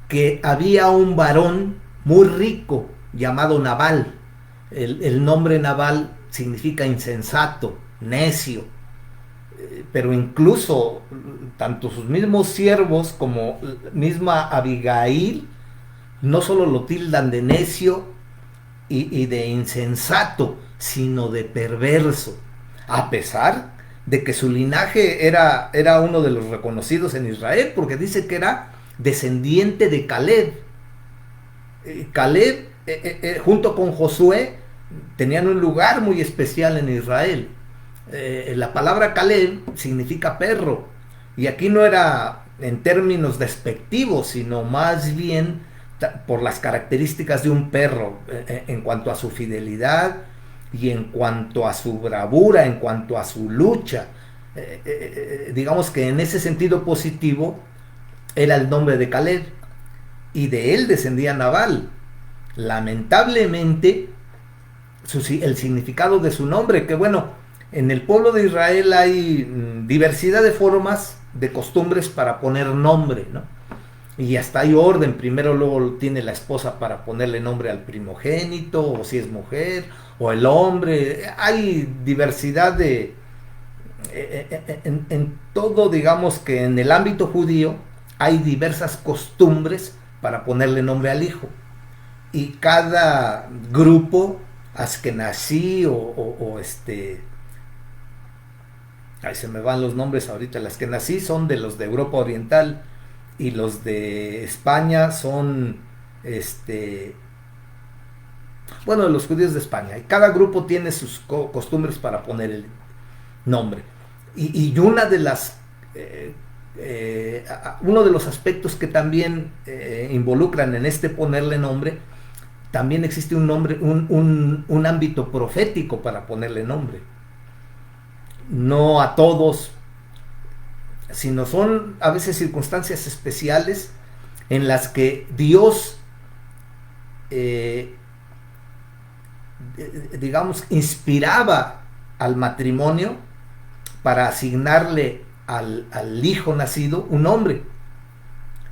que había un varón muy rico llamado Nabal. El nombre Nabal significa insensato, necio, pero incluso tanto sus mismos siervos como misma Abigail no solo lo tildan de necio y de insensato, sino de perverso, a pesar de que su linaje era uno de los reconocidos en Israel, porque dice que era descendiente de Caleb. Caleb, junto con Josué, tenían un lugar muy especial en Israel. La palabra Caleb significa perro, y aquí no era en términos despectivos, sino más bien por las características de un perro, en cuanto a su fidelidad y en cuanto a su bravura, en cuanto a su lucha. Digamos que en ese sentido positivo era el nombre de Caleb, y de él descendía Nabal. Lamentablemente, el significado de su nombre, que bueno, en el pueblo de Israel hay diversidad de formas, de costumbres para poner nombre, ¿no? Y hasta hay orden, primero luego tiene la esposa para ponerle nombre al primogénito, o si es mujer, o el hombre. Hay diversidad en todo, digamos que en el ámbito judío hay diversas costumbres para ponerle nombre al hijo. Y cada grupo, askenazí ahí se me van los nombres ahorita, las askenazí son de los de Europa Oriental, y los de España son, bueno, los judíos de España. Y cada grupo tiene sus costumbres para poner el nombre. Y una de las, uno de los aspectos que también involucran en ponerle nombre, también existe un nombre, un ámbito profético para ponerle nombre. No a todos, sino son a veces circunstancias especiales en las que Dios, digamos, inspiraba al matrimonio para asignarle al hijo nacido un nombre.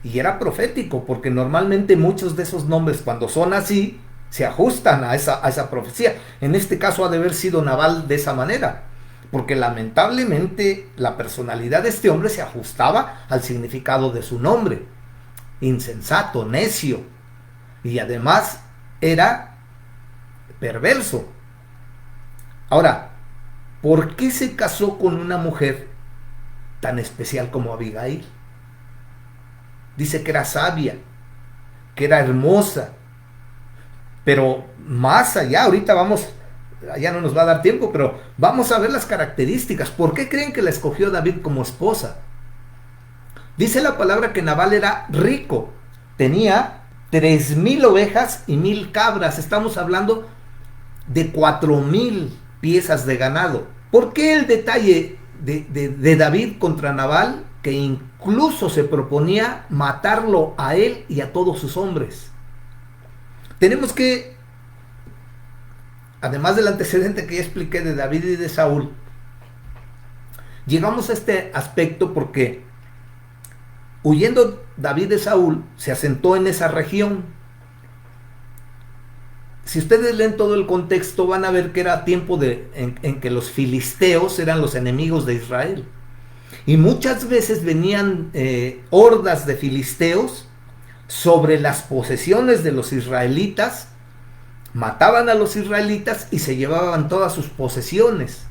Y era profético, porque normalmente muchos de esos nombres, cuando son así, se ajustan a esa profecía. En este caso ha de haber sido Nabal de esa manera, porque lamentablemente la personalidad de este hombre se ajustaba al significado de su nombre. Insensato, necio, y además era perverso. Ahora, ¿por qué se casó con una mujer tan especial como Abigail? Dice que era sabia, que era hermosa, pero más allá, ahorita vamos, ya no nos va a dar tiempo, pero vamos a ver las características. ¿Por qué creen que la escogió David como esposa? Dice la palabra que Nabal era rico, tenía 3,000 ovejas y 1,000 cabras. Estamos hablando de 4,000 piezas de ganado. ¿Por qué el detalle de David contra Nabal? Que incluso se proponía matarlo a él y a todos sus hombres. Tenemos que, además del antecedente que ya expliqué de David y de Saúl, llegamos a este aspecto porque huyendo David de Saúl, se asentó en esa región. Si ustedes leen todo el contexto, van a ver que era tiempo en que los filisteos eran los enemigos de Israel. Y muchas veces venían hordas de filisteos sobre las posesiones de los israelitas, mataban a los israelitas y se llevaban todas sus posesiones.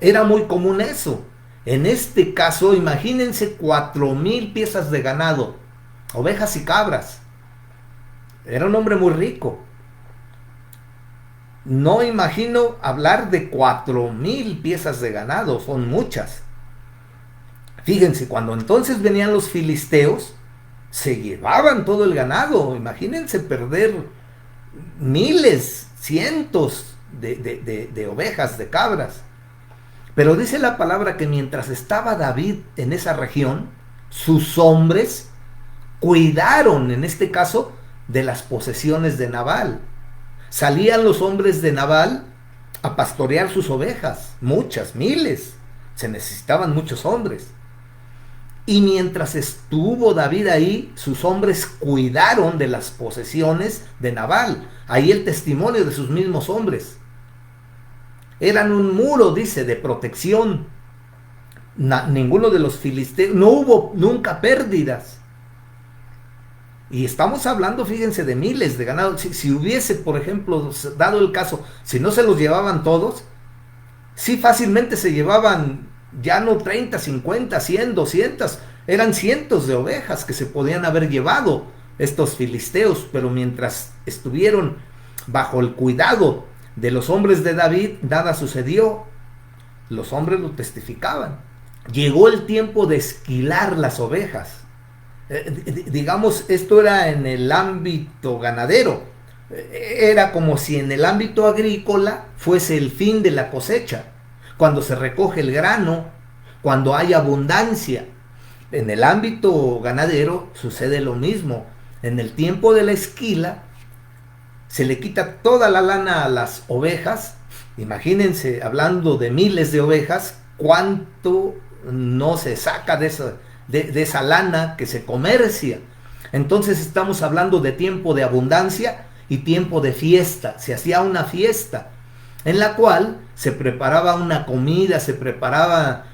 Era muy común eso. En este caso, imagínense 4,000 piezas de ganado, ovejas y cabras. Era un hombre muy rico. No imagino hablar de 4,000 piezas de ganado, son muchas. Fíjense, cuando entonces venían los filisteos, se llevaban todo el ganado. Imagínense perder miles, cientos de ovejas, de cabras. Pero dice la palabra que mientras estaba David en esa región, sus hombres cuidaron, en este caso, de las posesiones de Nabal. Salían los hombres de Nabal a pastorear sus ovejas, muchas, miles. Se necesitaban muchos hombres. Y mientras estuvo David ahí, sus hombres cuidaron de las posesiones de Nabal. Ahí el testimonio de sus mismos hombres. Eran un muro, dice, de protección. Ninguno de los filisteos, no hubo nunca pérdidas. Y estamos hablando, fíjense, de miles de ganado. Si hubiese, por ejemplo, dado el caso, si no se los llevaban todos, sí fácilmente se llevaban ya no 30, 50, 100, 200, eran cientos de ovejas que se podían haber llevado estos filisteos, pero mientras estuvieron bajo el cuidado de los hombres de David, nada sucedió. Los hombres lo testificaban. Llegó el tiempo de esquilar las ovejas. Digamos, esto era en el ámbito ganadero. Era como si en el ámbito agrícola fuese el fin de la cosecha, cuando se recoge el grano, cuando hay abundancia. En el ámbito ganadero sucede lo mismo. En el tiempo de la esquila se le quita toda la lana a las ovejas. Imagínense, hablando de miles de ovejas, cuánto no se saca de esa lana que se comercia. Entonces estamos hablando de tiempo de abundancia y tiempo de fiesta. Se hacía una fiesta en la cual se preparaba una comida, se preparaba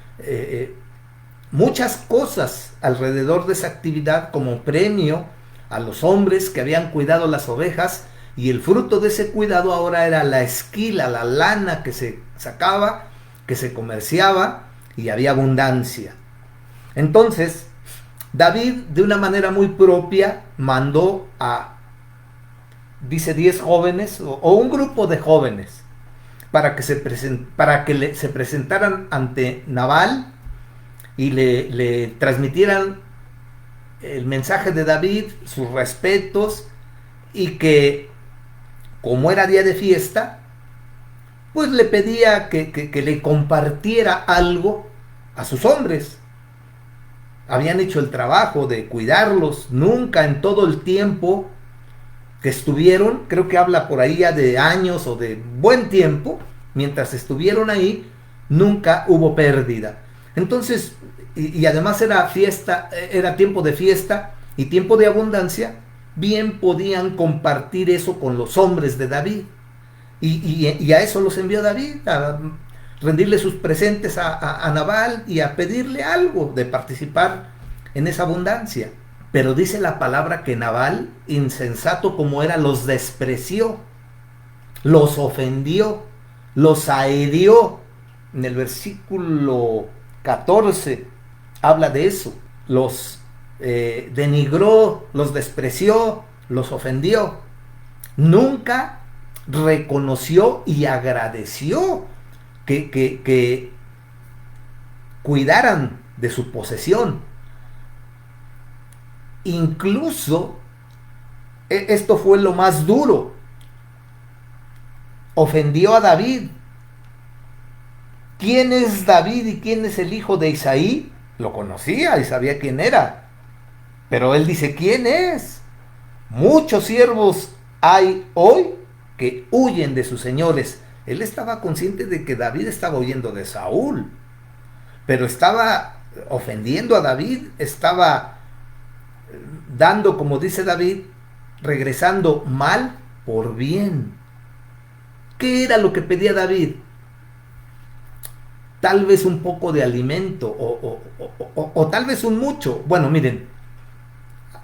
muchas cosas alrededor de esa actividad como premio a los hombres que habían cuidado las ovejas, y el fruto de ese cuidado ahora era la esquila, la lana que se sacaba, que se comerciaba, y había abundancia. Entonces, David, de una manera muy propia, mandó a, dice, 10 jóvenes o un grupo de jóvenes para que se presentaran ante Nabal y le transmitieran el mensaje de David, sus respetos, y que como era día de fiesta, pues le pedía que le compartiera algo a sus hombres. Habían hecho el trabajo de cuidarlos, nunca en todo el tiempo que estuvieron, creo que habla por ahí ya de años o de buen tiempo, mientras estuvieron ahí, nunca hubo pérdida. Entonces, y además era fiesta, era tiempo de fiesta y tiempo de abundancia, bien podían compartir eso con los hombres de David. Y a eso los envió David, a rendirle sus presentes a Nabal y a pedirle algo de participar en esa abundancia. Pero dice la palabra que Nabal, insensato como era, los despreció, los ofendió, los ahedió. En el versículo 14 habla de eso. Los denigró, los despreció, los ofendió. Nunca reconoció y agradeció que cuidaran de su posesión. Incluso, esto fue lo más duro, ofendió a David. ¿Quién es David y quién es el hijo de Isaí? Lo conocía y sabía quién era. Pero él dice, ¿quién es? Muchos siervos hay hoy que huyen de sus señores. Él estaba consciente de que David estaba huyendo de Saúl, pero estaba ofendiendo a David, estaba dando, como dice David, regresando mal por bien. ¿Qué era lo que pedía David? Tal vez un poco de alimento o tal vez un mucho. Bueno, miren,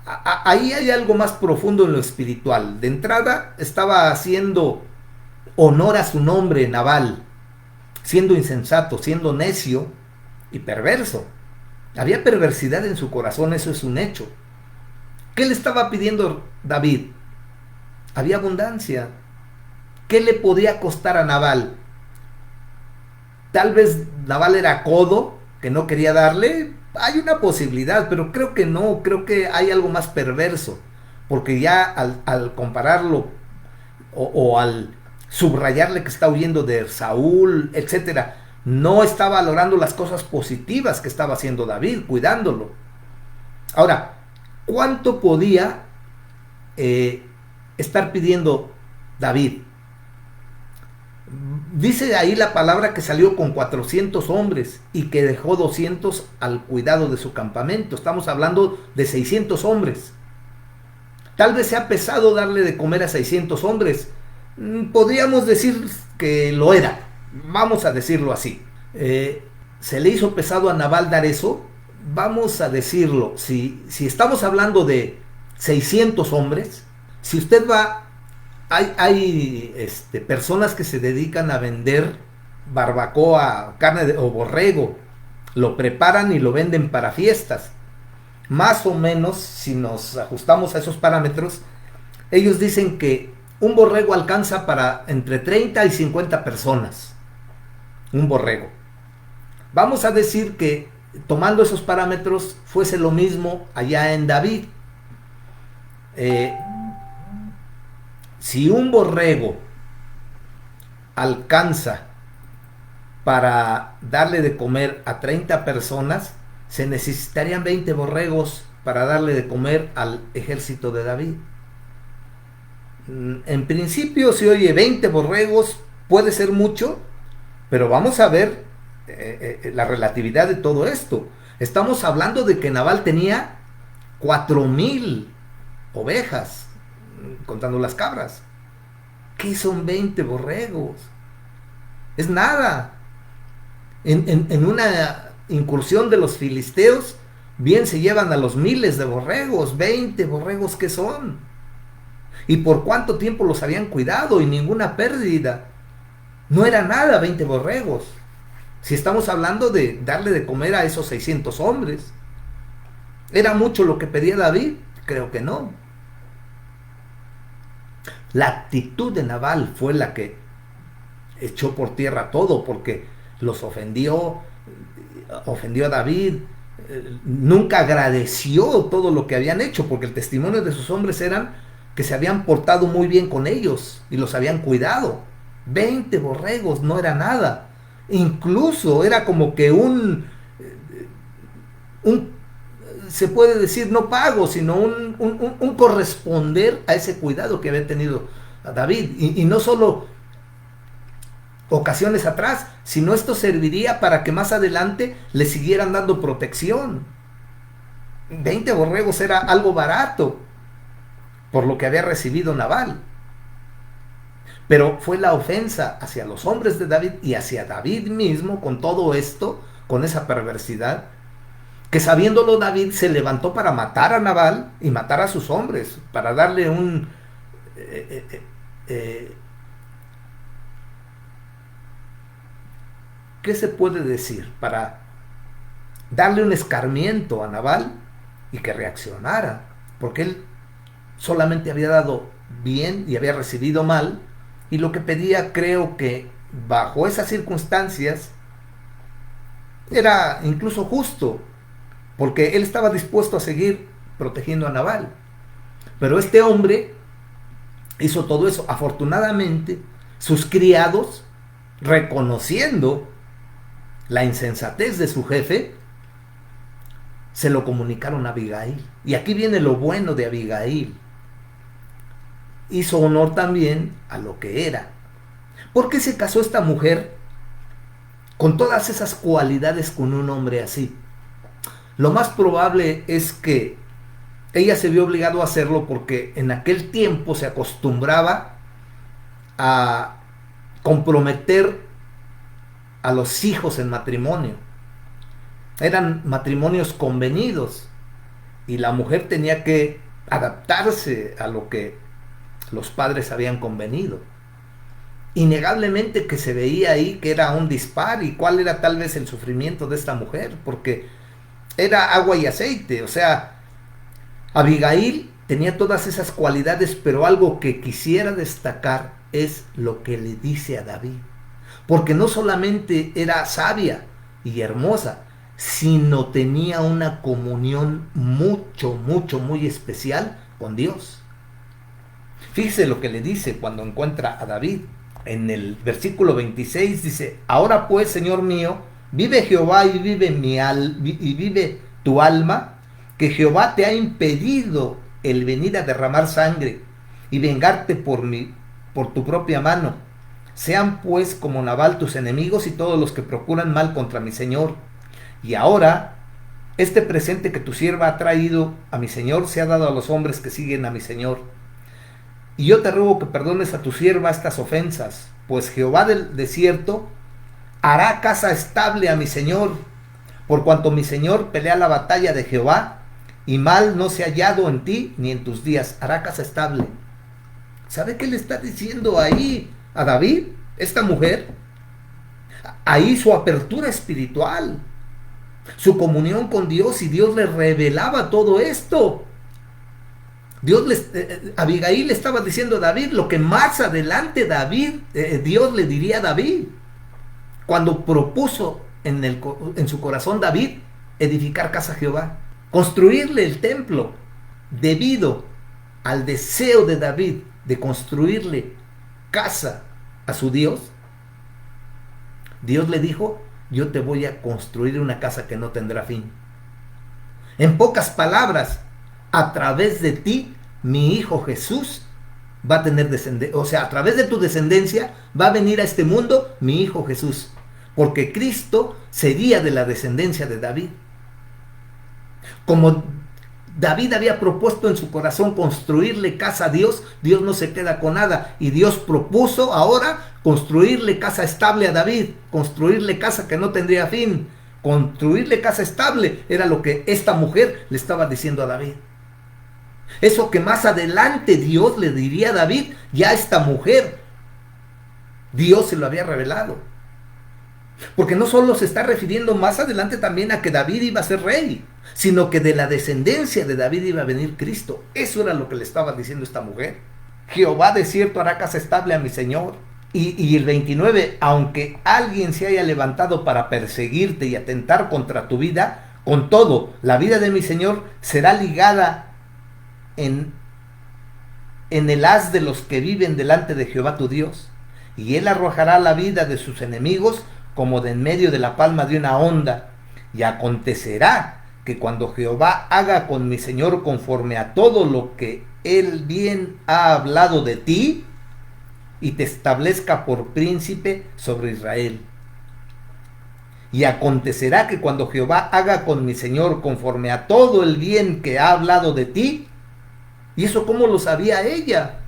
ahí hay algo más profundo en lo espiritual. De entrada estaba haciendo honor a su nombre, Nabal, siendo insensato, siendo necio y perverso. Había perversidad en su corazón, eso es un hecho. ¿Qué le estaba pidiendo David? Había abundancia. ¿Qué le podía costar a Nabal? Tal vez Nabal era codo, que no quería darle. Hay una posibilidad, pero creo que no. Creo que hay algo más perverso. Porque ya al compararlo o al subrayarle que está huyendo de Saúl, etcétera, no está valorando las cosas positivas que estaba haciendo David, cuidándolo. Ahora, ¿cuánto podía estar pidiendo David? Dice ahí la palabra que salió con 400 hombres y que dejó 200 al cuidado de su campamento. Estamos hablando de 600 hombres. Tal vez sea pesado darle de comer a 600 hombres. Podríamos decir que lo era. Vamos a decirlo así. ¿Se le hizo pesado a Nabal dar eso? Vamos a decirlo. Si estamos hablando de 600 hombres, si usted va... Hay personas que se dedican a vender barbacoa, carne o borrego. Lo preparan y lo venden para fiestas. Más o menos, si nos ajustamos a esos parámetros, ellos dicen que un borrego alcanza para entre 30 y 50 personas. Un borrego. Vamos a decir que, tomando esos parámetros, fuese lo mismo allá en David. Si un borrego alcanza para darle de comer a 30 personas, se necesitarían 20 borregos para darle de comer al ejército de David. En principio, si oye 20 borregos, puede ser mucho, pero vamos a ver la relatividad de todo esto. Estamos hablando de que Nabal tenía 4,000 ovejas, contando las cabras. ¿Qué son 20 borregos? Es nada. En una incursión de los filisteos, bien se llevan a los miles de borregos. 20 borregos, ¿qué son? ¿Y por cuánto tiempo los habían cuidado? Y ninguna pérdida. No era nada 20 borregos. Si estamos hablando de darle de comer a esos 600 hombres. ¿Era mucho lo que pedía David? Creo que no. La actitud de Nabal fue la que echó por tierra todo, porque los ofendió, ofendió a David, nunca agradeció todo lo que habían hecho, porque el testimonio de sus hombres eran que se habían portado muy bien con ellos y los habían cuidado. 20 borregos no era nada. Incluso era como que un se puede decir no pago, sino un corresponder a ese cuidado que había tenido a David. Y no solo ocasiones atrás, sino esto serviría para que más adelante le siguieran dando protección. 20 borregos era algo barato por lo que había recibido Nabal. Pero fue la ofensa hacia los hombres de David y hacia David mismo con todo esto, con esa perversidad, que sabiéndolo David se levantó para matar a Nabal y matar a sus hombres, para darle un... ¿qué se puede decir? Para darle un escarmiento a Nabal y que reaccionara, porque él solamente había dado bien y había recibido mal, y lo que pedía, creo que bajo esas circunstancias era incluso justo, porque él estaba dispuesto a seguir protegiendo a Nabal. Pero este hombre hizo todo eso. Afortunadamente, sus criados, reconociendo la insensatez de su jefe, se lo comunicaron a Abigail. Y aquí viene lo bueno de Abigail. Hizo honor también a lo que era. ¿Por qué se casó esta mujer con todas esas cualidades con un hombre así? Lo más probable es que ella se vio obligado a hacerlo porque en aquel tiempo se acostumbraba a comprometer a los hijos en matrimonio. Eran matrimonios convenidos y la mujer tenía que adaptarse a lo que los padres habían convenido. Innegablemente que se veía ahí que era un dispar, y cuál era tal vez el sufrimiento de esta mujer, porque era agua y aceite. O sea, Abigail tenía todas esas cualidades, pero algo que quisiera destacar es lo que le dice a David, porque no solamente era sabia y hermosa, sino tenía una comunión muy especial con Dios. Fíjese lo que le dice cuando encuentra a David. En el versículo 26 dice: ahora pues, Señor mío, vive Jehová y vive tu alma, que Jehová te ha impedido el venir a derramar sangre y vengarte por tu propia mano. Sean pues como Nabal tus enemigos y todos los que procuran mal contra mi señor. Y ahora, este presente que tu sierva ha traído a mi señor se ha dado a los hombres que siguen a mi señor. Y yo te ruego que perdones a tu sierva estas ofensas, pues Jehová del desierto hará casa estable a mi señor, por cuanto mi señor pelea la batalla de Jehová, y mal no se ha hallado en ti ni en tus días, hará casa estable. ¿Sabe qué le está diciendo ahí a David, esta mujer? Ahí su apertura espiritual, su comunión con Dios, y Dios le revelaba todo esto. Abigail le estaba diciendo a David lo que más adelante Dios le diría a David, cuando propuso en su corazón David edificar casa a Jehová, construirle el templo, debido al deseo de David de construirle casa a su Dios. Dios le dijo: yo te voy a construir una casa que no tendrá fin. En pocas palabras, a través de ti, mi hijo Jesús va a tener descendencia. O sea, a través de tu descendencia va a venir a este mundo mi hijo Jesús. Porque Cristo sería de la descendencia de David. Como David había propuesto en su corazón construirle casa a Dios, Dios no se queda con nada. Y Dios propuso ahora construirle casa estable a David. Construirle casa que no tendría fin. Construirle casa estable era lo que esta mujer le estaba diciendo a David. Eso que más adelante Dios le diría a David, ya a esta mujer Dios se lo había revelado. Porque no solo se está refiriendo más adelante también a que David iba a ser rey, sino que de la descendencia de David iba a venir Cristo. Eso era lo que le estaba diciendo esta mujer. Jehová de cierto hará casa estable a mi Señor. Y el 29, aunque alguien se haya levantado para perseguirte y atentar contra tu vida, con todo, la vida de mi Señor será ligada en el haz de los que viven delante de Jehová tu Dios, y él arrojará la vida de sus enemigos como de en medio de la palma de una onda. Y acontecerá que cuando Jehová haga con mi Señor conforme a todo lo que él bien ha hablado de ti, y te establezca por príncipe sobre Israel. Y acontecerá que cuando Jehová haga con mi Señor conforme a todo el bien que ha hablado de ti. ¿Y eso cómo lo sabía ella?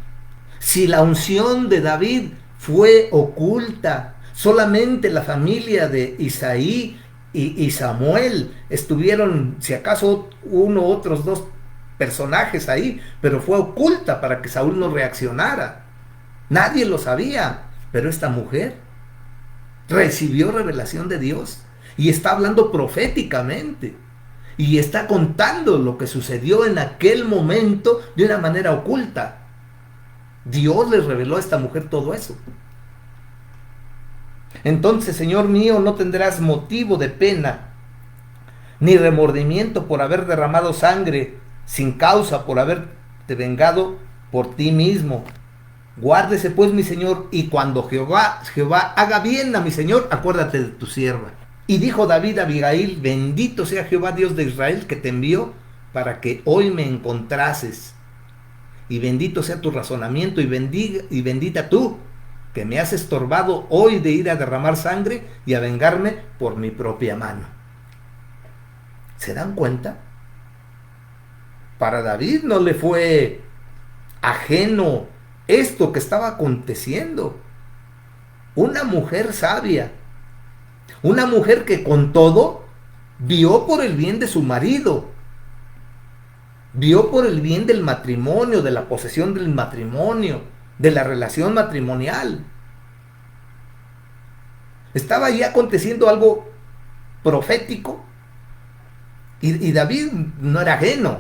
Si la unción de David fue oculta, solamente la familia de Isaí y Samuel estuvieron, si acaso otros dos personajes ahí, pero fue oculta para que Saúl no reaccionara. Nadie lo sabía, pero esta mujer recibió revelación de Dios y está hablando proféticamente y está contando lo que sucedió en aquel momento de una manera oculta. Dios le reveló a esta mujer todo eso. Entonces, Señor mío, no tendrás motivo de pena ni remordimiento por haber derramado sangre sin causa, por haberte vengado por ti mismo. Guárdese pues mi Señor, y cuando Jehová haga bien a mi Señor, acuérdate de tu sierva. Y dijo David a Abigail: bendito sea Jehová Dios de Israel, que te envió para que hoy me encontrases. Y bendito sea tu razonamiento, y bendita tú, que me has estorbado hoy de ir a derramar sangre y a vengarme por mi propia mano. ¿Se dan cuenta? Para David no le fue ajeno esto que estaba aconteciendo. Una mujer sabia, una mujer que con todo vio por el bien de su marido, vio por el bien del matrimonio, de la posesión del matrimonio, de la relación matrimonial. Estaba ahí aconteciendo algo profético y David no era ajeno.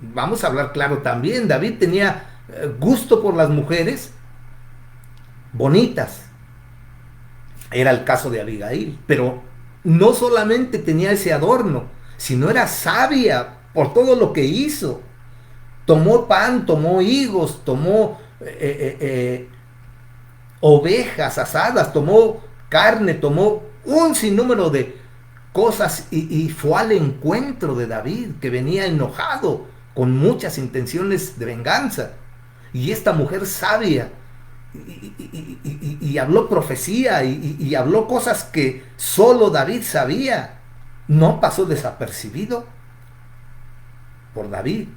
Vamos a hablar claro también. David tenía gusto por las mujeres bonitas. Era el caso de Abigail, pero no solamente tenía ese adorno, sino era sabia por todo lo que hizo. Tomó pan, tomó higos, tomó ovejas asadas, tomó carne, tomó un sinnúmero de cosas y fue al encuentro de David, que venía enojado con muchas intenciones de venganza. Y esta mujer sabia y habló profecía y habló cosas que solo David sabía. No pasó desapercibido por David.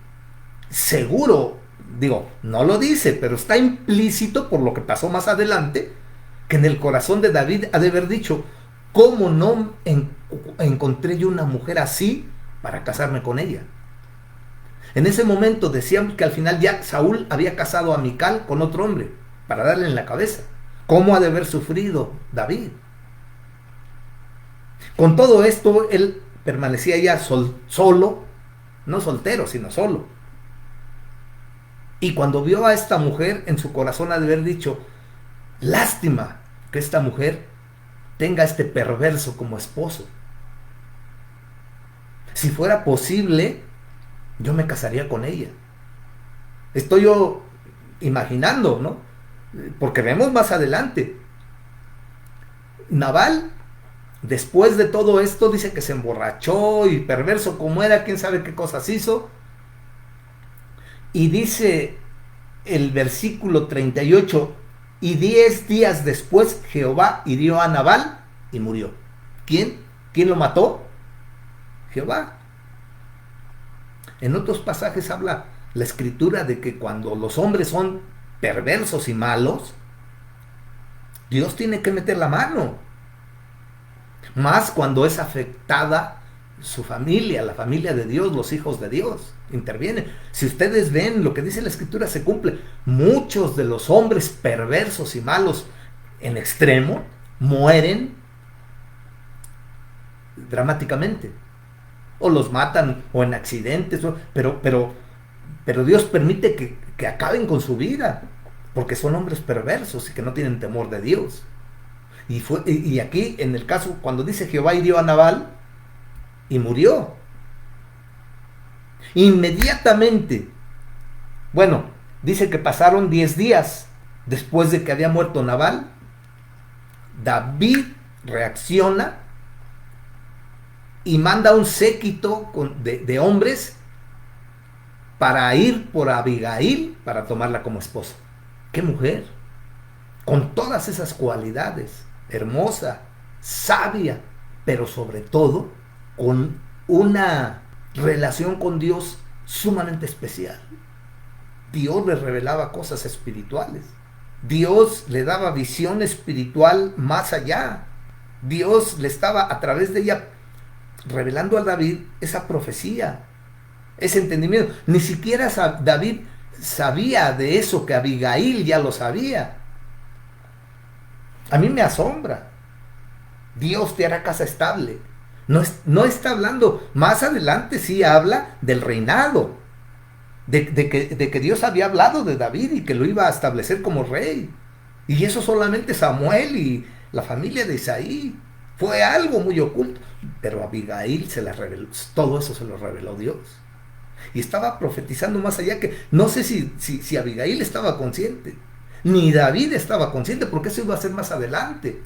Seguro, digo, no lo dice, pero está implícito por lo que pasó más adelante, que en el corazón de David ha de haber dicho: ¿cómo no encontré yo una mujer así para casarme con ella? En ese momento decíamos que al final ya Saúl había casado a Mical con otro hombre para darle en la cabeza. ¿Cómo ha de haber sufrido David? Con todo esto, él permanecía ya solo, no soltero, sino solo. Y cuando vio a esta mujer, en su corazón ha de haber dicho: lástima que esta mujer tenga este perverso como esposo. Si fuera posible, yo me casaría con ella. Estoy yo imaginando, ¿no? Porque vemos más adelante. Nabal, después de todo esto, dice que se emborrachó y perverso como era, quién sabe qué cosas hizo. Y dice el versículo 38, y 10 días después Jehová hirió a Nabal y murió. ¿Quién? ¿Quién lo mató? Jehová. En otros pasajes habla la escritura de que cuando los hombres son perversos y malos, Dios tiene que meter la mano. Más cuando es afectada su familia, la familia de Dios, los hijos de Dios, intervienen. Si ustedes ven lo que dice la escritura, se cumple. Muchos de los hombres perversos y malos en extremo mueren dramáticamente. o los matan, o en accidentes, pero Dios permite que acaben con su vida, porque son hombres perversos y que no tienen temor de Dios. Y aquí, en el caso, cuando dice Jehová hirió a Nabal, y murió. Inmediatamente. Bueno, dice que pasaron 10 días después de que había muerto Nabal. David reacciona y manda un séquito de hombres para ir por Abigail para tomarla como esposa. ¡Qué mujer! Con todas esas cualidades, hermosa, sabia, pero sobre todo con una relación con Dios sumamente especial. Dios le revelaba cosas espirituales. Dios le daba visión espiritual más allá. Dios le estaba a través de ella revelando a David esa profecía, ese entendimiento. Ni siquiera David sabía de eso, que Abigail ya lo sabía. A mí me asombra. Dios te hará casa estable. No está hablando, más adelante sí habla del reinado, de que Dios había hablado de David y que lo iba a establecer como rey. Y eso solamente Samuel y la familia de Isaí. Fue algo muy oculto. Pero Abigail se la reveló, todo eso se lo reveló Dios. Y estaba profetizando más allá, que no sé si Abigail estaba consciente, ni David estaba consciente, porque eso iba a ser más adelante.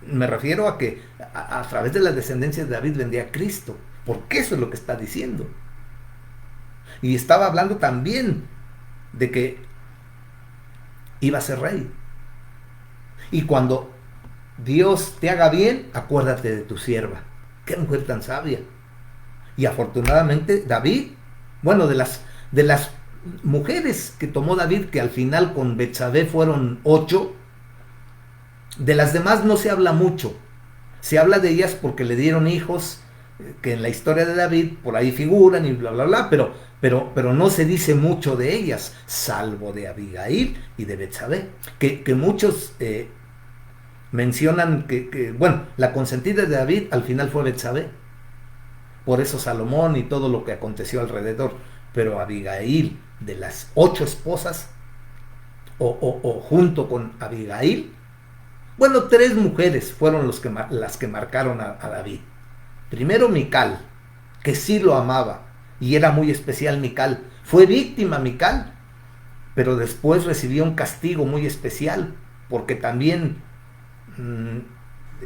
Me refiero a que a través de la descendencia de David vendría Cristo, porque eso es lo que está diciendo. Y estaba hablando también de que iba a ser rey. Y cuando Dios te haga bien, acuérdate de tu sierva. Qué mujer tan sabia. Y afortunadamente David, bueno, de las mujeres que tomó David, que al final con Betsabé fueron 8, de las demás no se habla mucho. Se habla de ellas porque le dieron hijos que en la historia de David por ahí figuran y bla bla bla, pero no se dice mucho de ellas, salvo de Abigail y de Betsabé, que muchos mencionan bueno, la consentida de David al final fue Betsabé, por eso Salomón y todo lo que aconteció alrededor. Pero Abigail, de las 8 esposas, o junto con Abigail, bueno, 3 mujeres fueron las que marcaron a David. Primero Mical, que sí lo amaba, y era muy especial Mical. Fue víctima Mical, pero después recibió un castigo muy especial, porque también,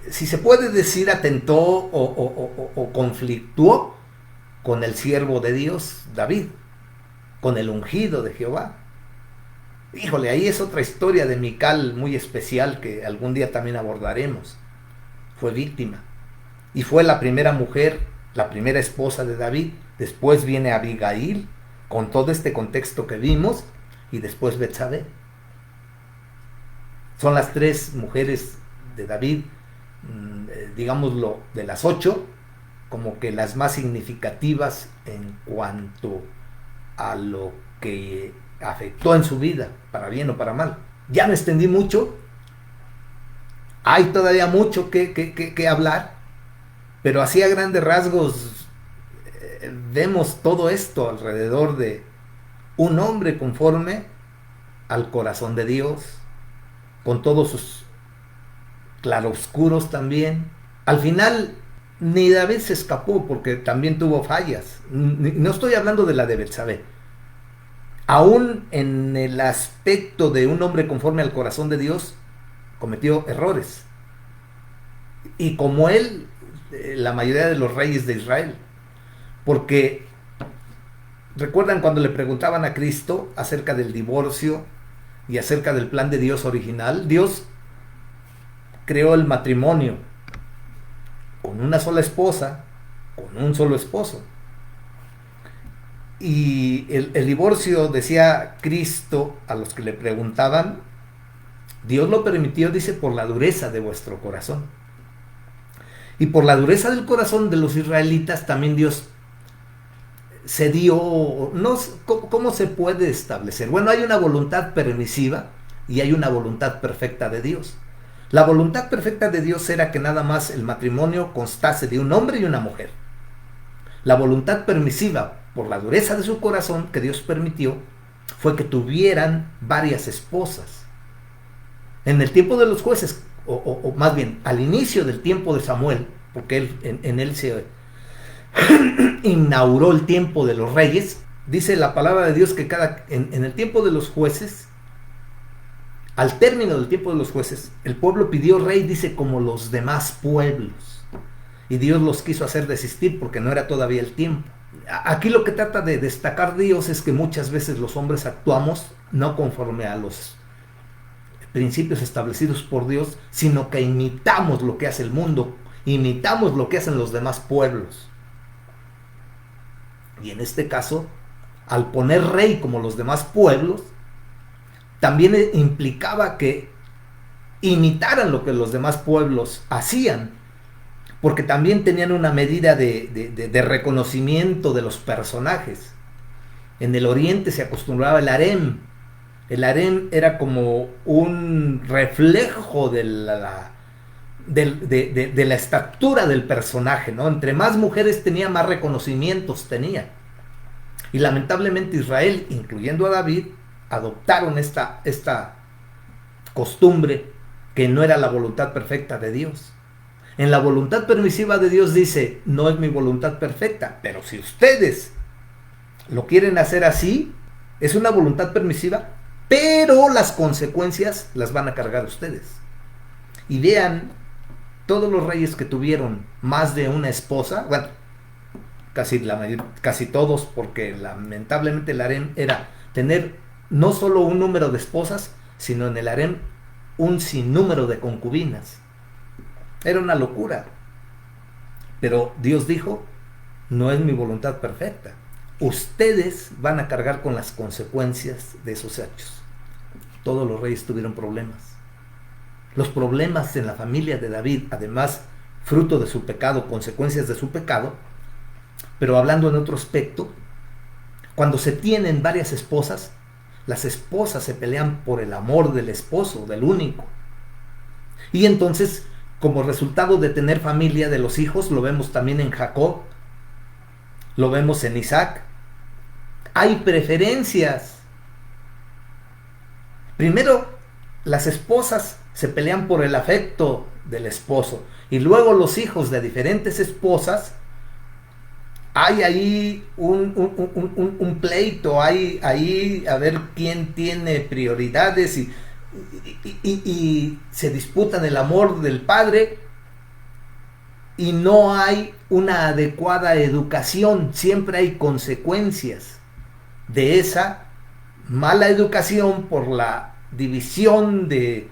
si se puede decir, atentó o conflictuó con el siervo de Dios, David, con el ungido de Jehová. Híjole, ahí es otra historia de Mical muy especial que algún día también abordaremos. Fue víctima. Y fue la primera mujer, la primera esposa de David. Después viene Abigail, con todo este contexto que vimos, y después Betsabé. Son las 3 mujeres de David, digámoslo, de las 8, como que las más significativas en cuanto a lo que afectó en su vida, para bien o para mal. Ya me extendí mucho, hay todavía mucho que hablar, pero así a grandes rasgos vemos todo esto alrededor de un hombre conforme al corazón de Dios, con todos sus claroscuros también. Al final ni David se escapó, porque también tuvo fallas. No estoy hablando de la de Betsabé. Aún en el aspecto de un hombre conforme al corazón de Dios, cometió errores. Y como él, la mayoría de los reyes de Israel. Porque recuerdan cuando le preguntaban a Cristo acerca del divorcio y acerca del plan de Dios original. Dios creó el matrimonio con una sola esposa, con un solo esposo. Y el divorcio, decía Cristo a los que le preguntaban, Dios lo permitió, dice, por la dureza de vuestro corazón. Y por la dureza del corazón de los israelitas también Dios se dio, no, ¿cómo se puede establecer? Bueno, hay una voluntad permisiva y hay una voluntad perfecta de Dios. La voluntad perfecta de Dios era que nada más el matrimonio constase de un hombre y una mujer. La voluntad permisiva, por la dureza de su corazón que Dios permitió, fue que tuvieran varias esposas. En el tiempo de los jueces, o más bien al inicio del tiempo de Samuel, porque en él se inauguró el tiempo de los reyes, dice la palabra de Dios que en el tiempo de los jueces, al término del tiempo de los jueces, el pueblo pidió rey, dice, como los demás pueblos. Y Dios los quiso hacer desistir porque no era todavía el tiempo. Aquí lo que trata de destacar Dios es que muchas veces los hombres actuamos no conforme a los principios establecidos por Dios, sino que imitamos lo que hace el mundo, imitamos lo que hacen los demás pueblos. Y en este caso, al poner rey como los demás pueblos, también implicaba que imitaran lo que los demás pueblos hacían, porque también tenían una medida de reconocimiento de los personajes. En el oriente se acostumbraba el harem. El harem era como un reflejo de la estatura del personaje, ¿no? Entre más mujeres tenía, más reconocimientos tenía. Y lamentablemente Israel, incluyendo a David, adoptaron esta costumbre que no era la voluntad perfecta de Dios. En la voluntad permisiva de Dios dice, no es mi voluntad perfecta, pero si ustedes lo quieren hacer así, es una voluntad permisiva, pero las consecuencias las van a cargar ustedes. Y vean, todos los reyes que tuvieron más de una esposa, bueno, casi todos, porque lamentablemente el harem era tener no solo un número de esposas, sino en el harem un sinnúmero de concubinas. Era una locura. Pero Dios dijo, no es mi voluntad perfecta. Ustedes van a cargar con las consecuencias de esos hechos. Todos los reyes tuvieron problemas. Los problemas en la familia de David, además, fruto de su pecado, consecuencias de su pecado, pero hablando en otro aspecto, cuando se tienen varias esposas, las esposas se pelean por el amor del esposo, del único. Y entonces, como resultado de tener familia de los hijos, lo vemos también en Jacob, lo vemos en Isaac, hay preferencias. Primero, las esposas se pelean por el afecto del esposo, y luego los hijos de diferentes esposas, hay ahí un pleito, hay ahí a ver quién tiene prioridades y se disputan el amor del padre, y no hay una adecuada educación. Siempre hay consecuencias de esa mala educación por la división de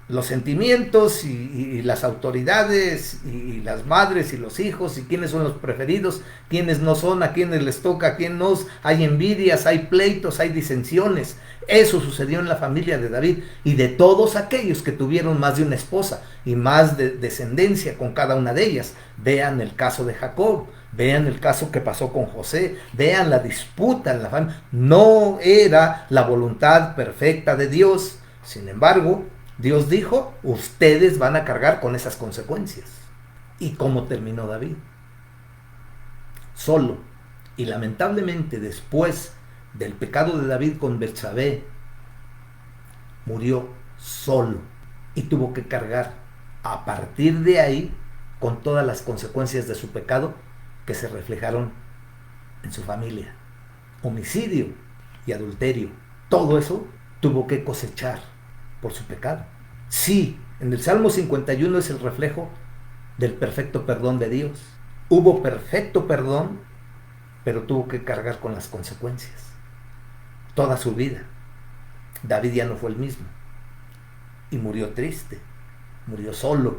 los sentimientos y las autoridades y las madres y los hijos, y quiénes son los preferidos, quiénes no son, a quiénes les toca, a quién no. Hay envidias, hay pleitos, hay disensiones. Eso sucedió en la familia de David y de todos aquellos que tuvieron más de una esposa y más de descendencia con cada una de ellas. Vean el caso de Jacob, vean el caso que pasó con José, vean la disputa en la familia. No era la voluntad perfecta de Dios. Sin embargo, Dios dijo, ustedes van a cargar con esas consecuencias. ¿Y cómo terminó David? Solo. Y lamentablemente después del pecado de David con Betsabé, murió solo y tuvo que cargar a partir de ahí con todas las consecuencias de su pecado que se reflejaron en su familia. Homicidio y adulterio. Todo eso tuvo que cosechar por su pecado. Sí, en el Salmo 51 es el reflejo del perfecto perdón de Dios. Hubo perfecto perdón, pero tuvo que cargar con las consecuencias toda su vida. David ya no fue el mismo y murió triste, murió solo.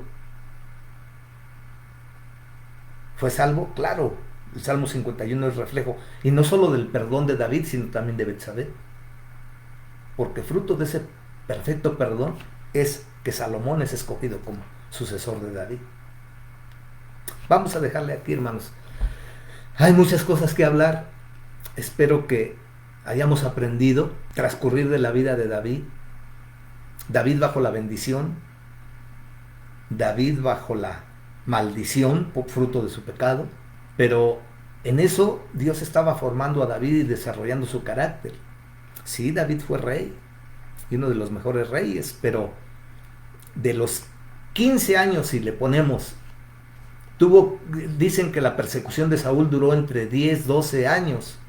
¿Fue salvo? Claro. El Salmo 51 es reflejo, y no solo del perdón de David, sino también de Betsabé, porque fruto de ese perfecto perdón es que Salomón es escogido como sucesor de David. Vamos a dejarle aquí, hermanos. Hay muchas cosas que hablar. Espero que hayamos aprendido transcurrir de la vida de David. David bajo la bendición, David bajo la maldición por fruto de su pecado, Pero en eso Dios estaba formando a David y desarrollando su carácter. Sí, David fue rey y uno de los mejores reyes, pero de los 15 años, si le ponemos, tuvo, dicen que la persecución de Saúl duró entre 10, 12 años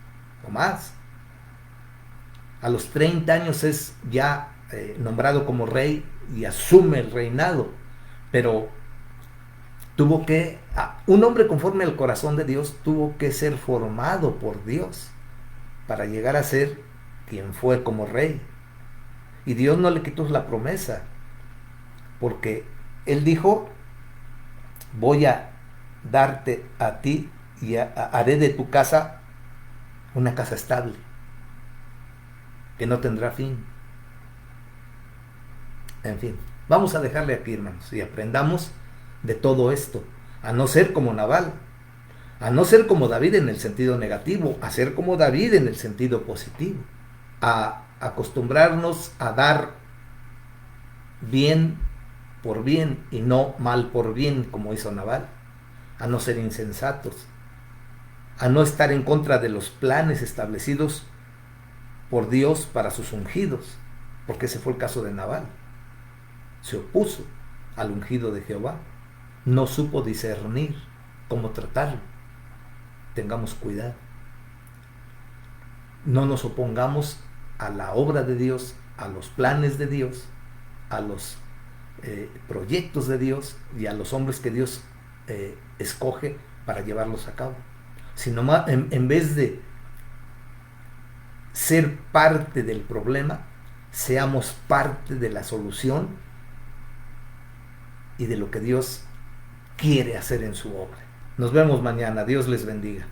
o más. A los 30 años es ya nombrado como rey y asume el reinado, pero tuvo que, un hombre conforme al corazón de Dios tuvo que ser formado por Dios para llegar a ser quien fue como rey. Y Dios no le quitó la promesa, porque Él dijo, voy a darte a ti y haré de tu casa una casa estable, que no tendrá fin. En fin, vamos a dejarle aquí, hermanos, y aprendamos de todo esto, a no ser como Nabal, a no ser como David en el sentido negativo, a ser como David en el sentido positivo, a acostumbrarnos a dar bien por bien y no mal por bien como hizo Nabal, a no ser insensatos, a no estar en contra de los planes establecidos por Dios para sus ungidos, porque ese fue el caso de Nabal. Se opuso al ungido de Jehová, no supo discernir cómo tratarlo. Tengamos cuidado. No nos opongamos a la obra de Dios, a los planes de Dios, a los proyectos de Dios y a los hombres que Dios escoge para llevarlos a cabo. Sino más, en vez de ser parte del problema, seamos parte de la solución y de lo que Dios quiere hacer en su obra. Nos vemos mañana. Dios les bendiga.